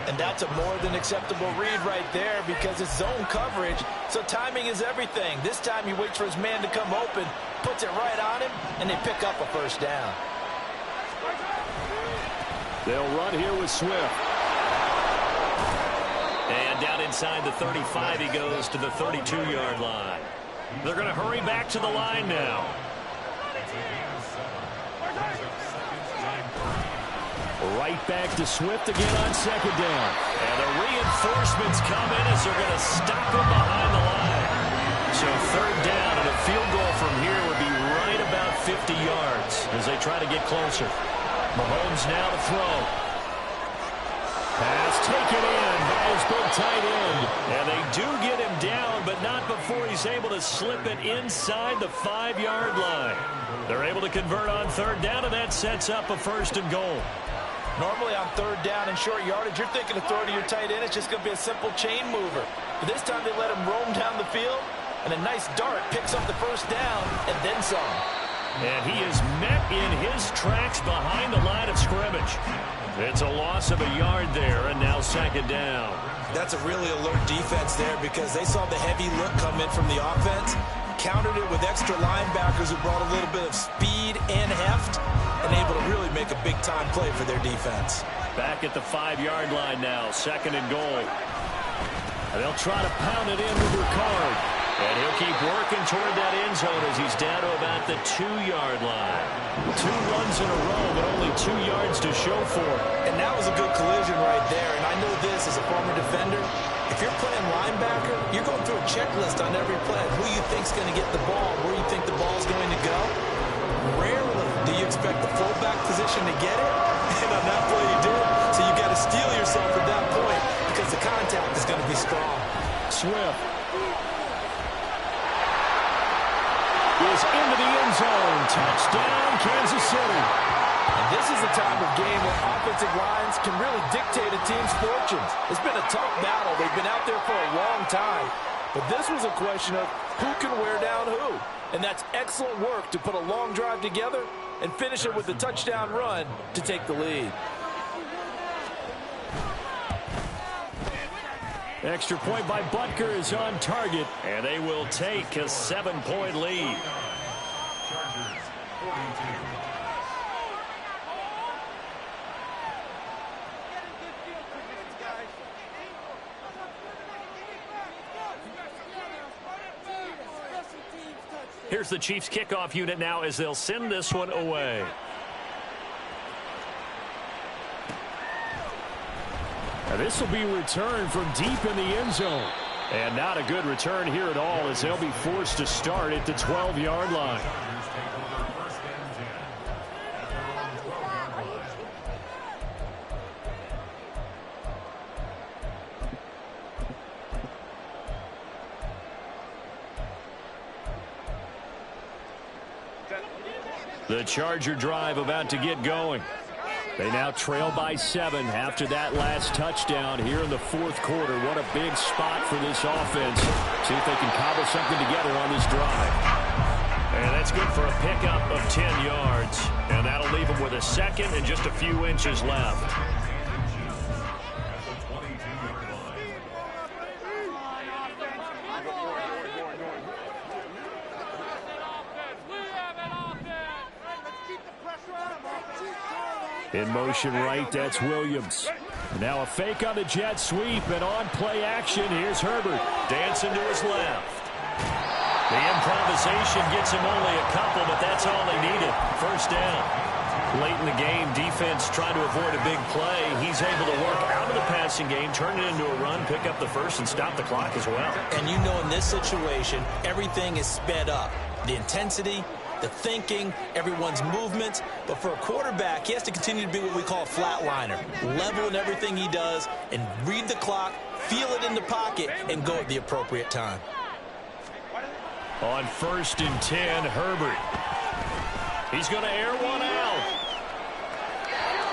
And that's a more than acceptable read right there because it's zone coverage, so timing is everything. This time he waits for his man to come open, puts it right on him, and they pick up a 1st down. They'll run here with Swift. And down inside the 35, he goes to the 32-yard line. They're going to hurry back to the line now. Right back to Swift again on 2nd down. And the reinforcements come in as they're going to stop him behind the line. So 3rd down and a field goal from here would be right about 50 yards as they try to get closer. Mahomes now to throw. Pass taken in by his big tight end. And they do get him down, but not before he's able to slip it inside the 5-yard line. They're able to convert on 3rd down, and that sets up a 1st and goal. Normally on 3rd down and short yardage, you're thinking of throw to your tight end. It's just going to be a simple chain mover. But this time they let him roam down the field, and a nice dart picks up the 1st down and then some. And he is met in his tracks behind the line of scrimmage. It's a loss of a yard there, and now 2nd down. That's a really alert defense there because they saw the heavy look come in from the offense, countered it with extra linebackers who brought a little bit of speed and heft, and able to really make a big-time play for their defense. Back at the 5-yard line now, 2nd and goal. And they'll try to pound it in with Ricard. And he'll keep working toward that end zone as he's down to about the 2-yard line. 2 runs in a row, but only 2 yards to show for it. And that was a good collision right there. And I know this as a former defender. If you're playing linebacker, you're going through a checklist on every play. Who you think's going to get the ball, where you think the ball's going to go. Rarely do you expect the fullback position to get it. And on that play you do it. So you got to steel yourself at that point because the contact is going to be strong. Swift is into the end zone. Touchdown, Kansas City. And this is the type of game where offensive lines can really dictate a team's fortunes. It's been a tough battle. They've been out there for a long time. But this was a question of who can wear down who. And that's excellent work to put a long drive together and finish it with a touchdown run to take the lead. Extra point by Butker is on target. And they will take a 7-point lead. Here's the Chiefs kickoff unit now as they'll send this one away. Now this will be returned from deep in the end zone. And not a good return here at all as they'll be forced to start at the 12-yard line. The Charger drive about to get going. They now trail by 7 after that last touchdown here in the 4th quarter. What a big spot for this offense. See if they can cobble something together on this drive. And that's good for a pickup of 10 yards. And that'll leave them with a 2nd and just a few inches left. In motion right, that's Williams. Now a fake on the jet sweep, and on play action, here's Herbert. Dancing to his left. The improvisation gets him only a couple, but that's all he needed. First down. Late in the game, defense trying to avoid a big play. He's able to work out of the passing game, turn it into a run, pick up the first, and stop the clock as well. And you know in this situation, everything is sped up. The intensity, the thinking, everyone's movements. But for a quarterback, he has to continue to be what we call a flatliner. Level in everything he does and read the clock, feel it in the pocket, and go at the appropriate time. On 1st and 10, Herbert. He's going to air one out.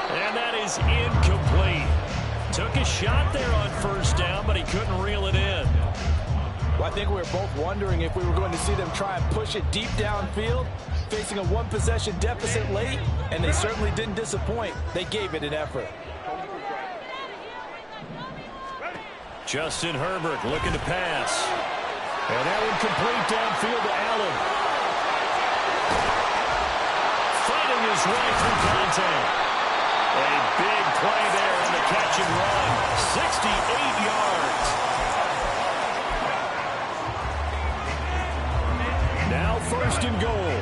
And that is incomplete. Took a shot there on 1st down, but he couldn't reel it in. Well, I think we were both wondering if we were going to see them try and push it deep downfield, facing a one-possession deficit late, and they certainly didn't disappoint. They gave it an effort. Justin Herbert looking to pass. And that one complete downfield to Allen. Fighting his way through contact. A big play there on the catch and run. 68 yards. Now 1st and goal.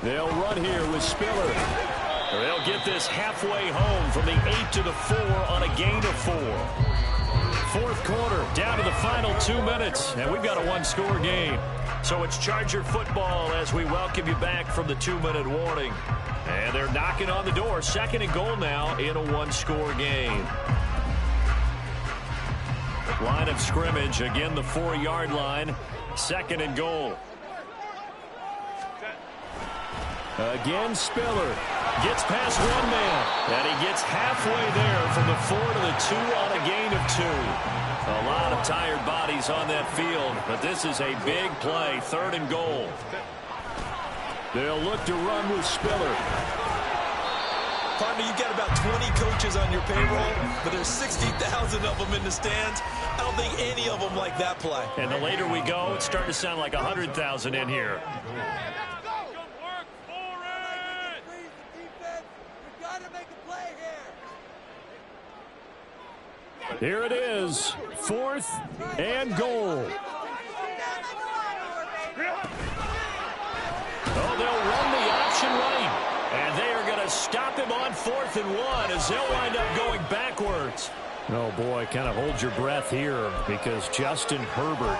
They'll run here with Spiller. They'll get this halfway home from the 8 to the 4 on a gain of 4. 4th quarter, down to the final 2 minutes, and we've got a one-score game. So it's Charger football as we welcome you back from the 2-minute warning. And they're knocking on the door. 2nd and goal now in a one-score game. Line of scrimmage, again the 4-yard line. 2nd and goal. Again, Spiller. Gets past one man, and he gets halfway there from the 4 to the 2 on a gain of 2. A lot of tired bodies on that field, but this is a big play, 3rd and goal. They'll look to run with Spiller. Partner, you've got about 20 coaches on your payroll, but there's 60,000 of them in the stands. I don't think any of them like that play. And the later we go, it's starting to sound like 100,000 in here. Here it is, 4th and goal. Oh, they'll run the option right. And they are going to stop him on 4th and 1 as they'll wind up going backwards. Oh, boy, kind of hold your breath here because Justin Herbert,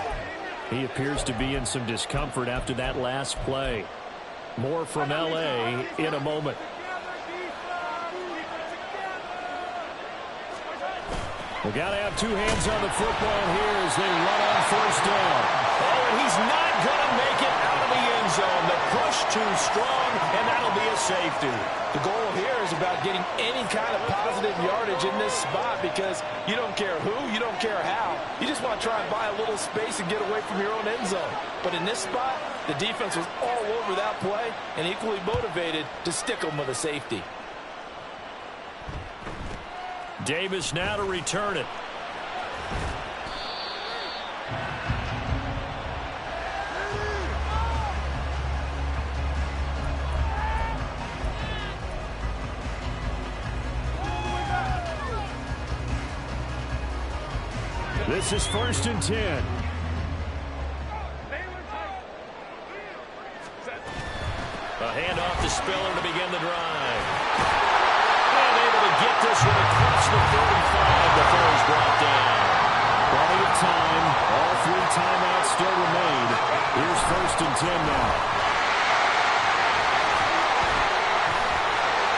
he appears to be in some discomfort after that last play. More from L.A. in a moment. We got to have 2 hands on the football here as they run on 1st down. Oh, and he's not going to make it out of the end zone. The push too strong, and that'll be a safety. The goal here is about getting any kind of positive yardage in this spot because you don't care who, you don't care how. You just want to try and buy a little space and get away from your own end zone. But in this spot, the defense was all over that play and equally motivated to stick them with a safety. Davis now to return it. This is 1st and 10. A handoff to Spiller to begin the drive. And able to get this one across the 35 before he's brought down. Plenty of time. All 3 timeouts still remain. Here's 1st and 10 now.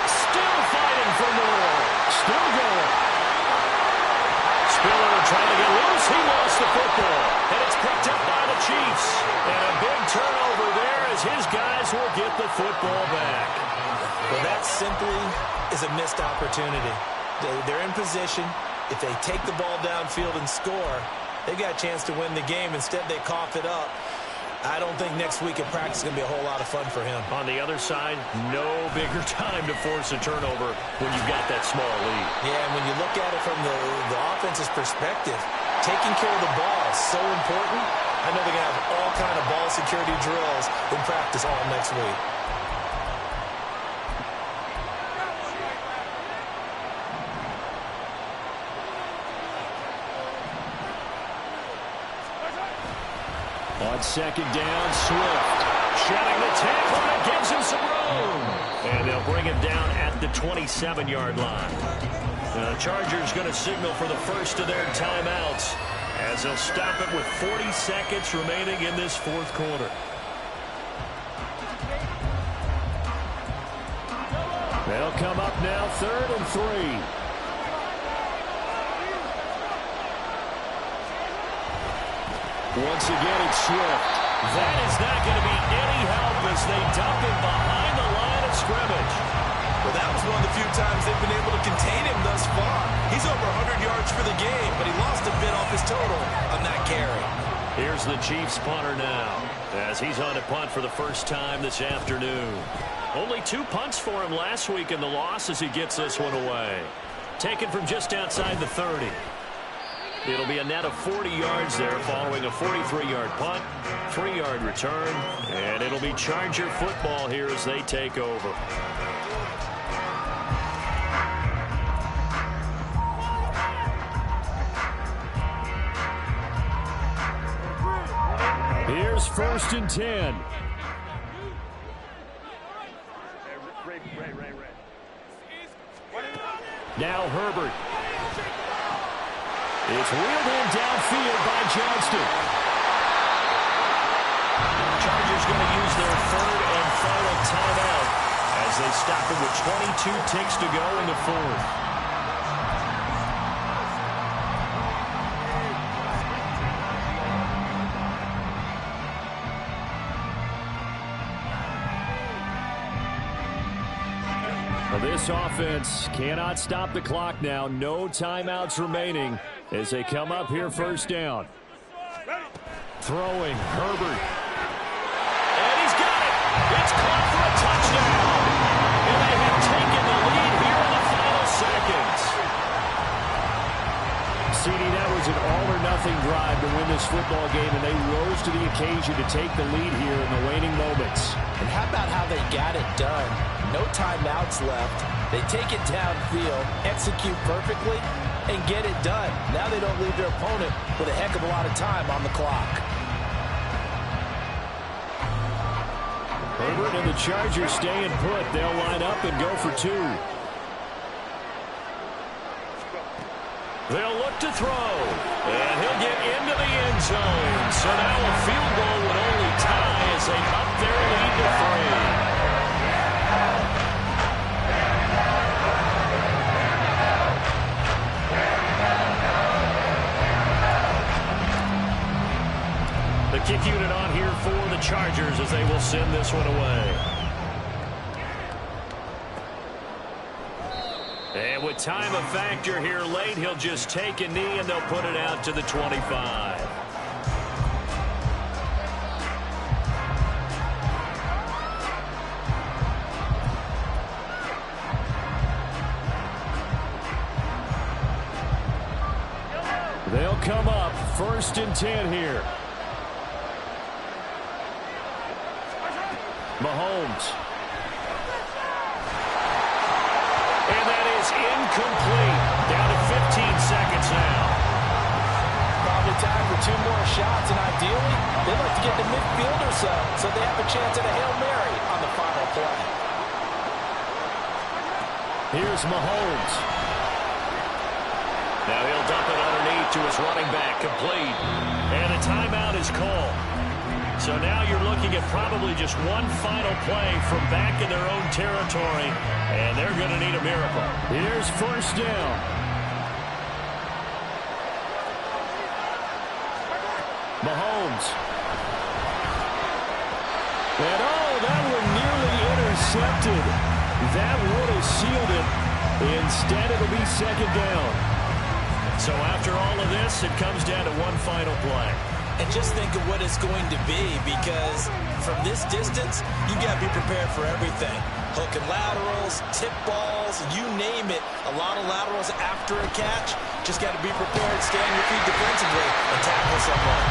Still fighting for more. Still going. Spiller trying to get loose. He lost the football. And it's picked up by the Chiefs. And a big turnover there as his guys will get the football back. Well, that simply is a missed opportunity. They're in position. If they take the ball downfield and score, they've got a chance to win the game. Instead, they cough it up. I don't think next week at practice is going to be a whole lot of fun for him. On the other side, no bigger time to force a turnover when you've got that small lead. Yeah, and when you look at it from the offense's perspective, taking care of the ball is so important. I know they're going to have all kind of ball security drills in practice all next week. On second down, Swift. Shedding the tackle, and it gives him some room. And they'll bring him down at the 27-yard line. The Chargers going to signal for the first of their timeouts as they'll stop it with 40 seconds remaining in this fourth quarter. They'll come up now, 3rd and 3. Once again, it's Swift. That is not going to be any help as they dump him behind the line of scrimmage. Well, that was one of the few times they've been able to contain him thus far. He's over 100 yards for the game, but he lost a bit off his total on that carry. Here's the Chiefs punter now as he's on to punt for the first time this afternoon. Only 2 punts for him last week in the loss as he gets this one away. Taken from just outside the 30. It'll be a net of 40 yards there following a 43-yard punt, 3-yard return, and it'll be Charger football here as they take over. Here's 1st and 10. Now Herbert. It's wheeled in downfield by Johnston. Chargers going to use their 3rd and final timeout as they stop it with 22 ticks to go in the 4th. Well, this offense cannot stop the clock now. No timeouts remaining as they come up here 1st down. Throwing, Herbert. And he's got it. It's caught for a touchdown. And they have taken the lead here in the final seconds. CD, that was an all-or-nothing drive to win this football game, and they rose to the occasion to take the lead here in the waning moments. And how about how they got it done? No timeouts left. They take it downfield, execute perfectly, and get it done. Now they don't leave their opponent with a heck of a lot of time on the clock. Herbert and the Chargers staying put. They'll line up and go for 2. They'll look to throw, and he'll get into the end zone. So now a field goal would only tie as they up their lead to 3. The kick unit on here for the Chargers as they will send this one away. And with time a factor here late, he'll just take a knee and they'll put it out to the 25. They'll come up 1st and 10 here. Mahomes. And that is incomplete. Down to 15 seconds now. Probably time for 2 more shots, and ideally, they'd like to get to midfield or so they have a chance at a Hail Mary on the final play. Here's Mahomes. Now he'll dump it underneath to his running back, complete. And a timeout is called. So now you're looking at probably just one final play from back in their own territory, and they're going to need a miracle. Here's 1st down. Mahomes. And that one nearly intercepted. That would have sealed it. Instead, it'll be 2nd down. So after all of this, it comes down to one final play. And just think of what it's going to be, because from this distance, you got to be prepared for everything. Hook and laterals, tip balls, you name it. A lot of laterals after a catch. Just got to be prepared, stay on your feet defensively, and tackle someone.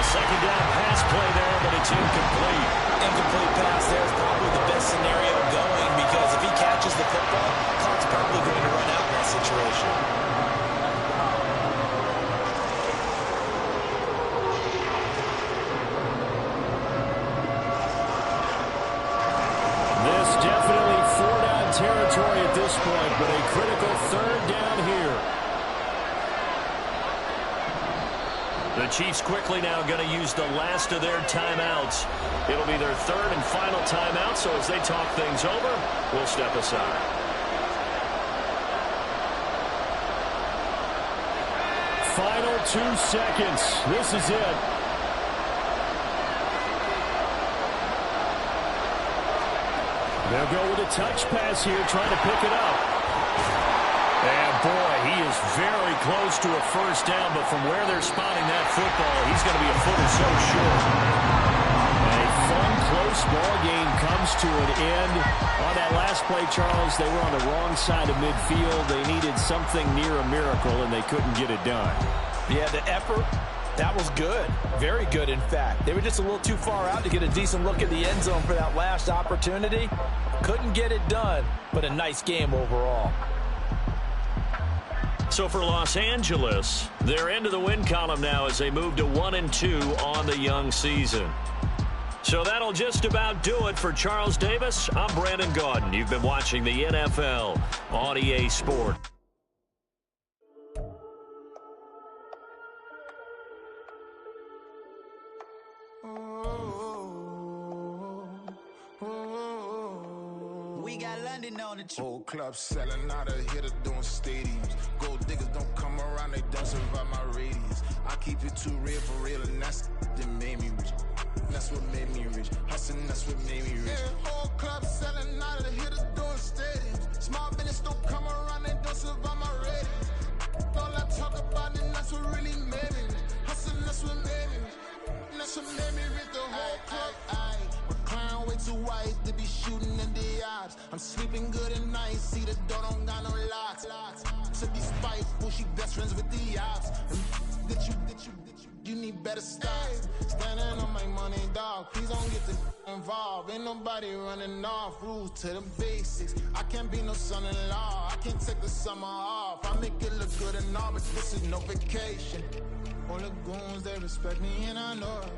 Second down pass play there, but it's incomplete. Incomplete pass there is probably the best scenario going because if he catches the football, clock's probably going to run out in that situation. This definitely four-down territory at this point, but a critical third down here. The Chiefs quickly now going to use the last of their timeouts. It'll be their third and final timeout, so as they talk things over, we'll step aside. Final 2 seconds. This is it. They'll go with a touch pass here, trying to pick it up. And, boy, he is very close to a first down, but from where they're spotting that football, he's going to be a foot or so short. And a fun, close ball game comes to an end. On that last play, Charles, they were on the wrong side of midfield. They needed something near a miracle, and they couldn't get it done. Yeah, the effort, that was good. Very good, in fact. They were just a little too far out to get a decent look at the end zone for that last opportunity. Couldn't get it done, but a nice game overall. So for Los Angeles, they're into the win column now as they move to 1-2 on the young season. So that'll just about do it for Charles Davis. I'm Brandon Gaudin. You've been watching the NFL on EA Sport. We got London on the trip. Whole club selling out of hitter doing stadiums. Gold diggers don't come around, they don't survive my radius. I keep it too real for real, and that's that made me rich. That's what made me rich. Hustling, that's what made me rich. Yeah, whole club selling out of hitters doing stadiums. Small business don't come around, they don't survive my radius. All I talk about, and that's what really made me rich. Hustling, that's what made me rich. That's what made me rich. The whole club. Clown way too white to be shooting in the eyes. I'm sleeping good at night, see the door don't got no locks. To be spiteful, she best friends with the ops. And you need better stop. Standing on my money, dog. Please don't get involved. Ain't nobody running off. Rules to the basics. I can't be no son-in-law. I can't take the summer off. I make it look good and all, but this is no vacation. All the goons, they respect me and I know it.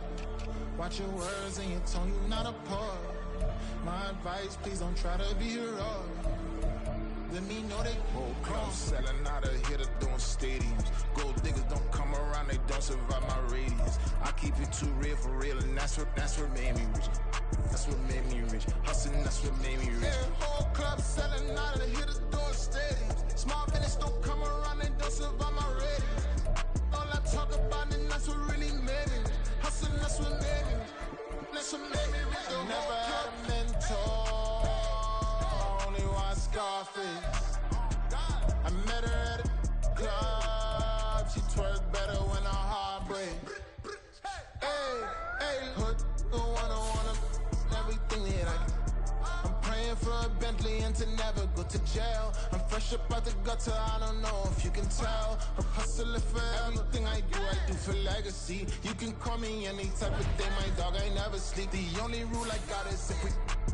Watch your words and your tone, you not a poet. My advice, please don't try to be heroic. Let me know they whole club selling out of hitter doing stadiums. Gold diggers don't come around, they don't survive my radius. I keep it too real for real, and that's what made me rich. That's what made me rich. Hustling, that's what made me rich. Yeah, whole club selling out of hitters doing stadiums. Small business don't come around, they don't survive my radius. All I talk about, and that's what really made me rich. Hustling, that's what made me rich. That's what made me rich. I never had a mentor. I only watch Scarface. I met her at a club. She twerk better when her heart breaks. Hey, hood, wanna everything that I can. I'm praying for a Bentley and to never go to jail. I'm fresh up out the gutter, I don't know if you can tell. I'm hustling for everything I do for legacy. You can call me any type of day, my dog, I never sleep. The only rule I got is if we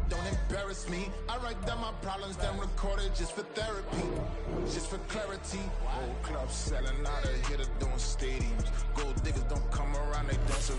don't embarrass me. I write down my problems, then record it just for therapy, just for clarity. Whole club selling out of hitter doing stadiums. Gold diggers don't come around, they don't survive.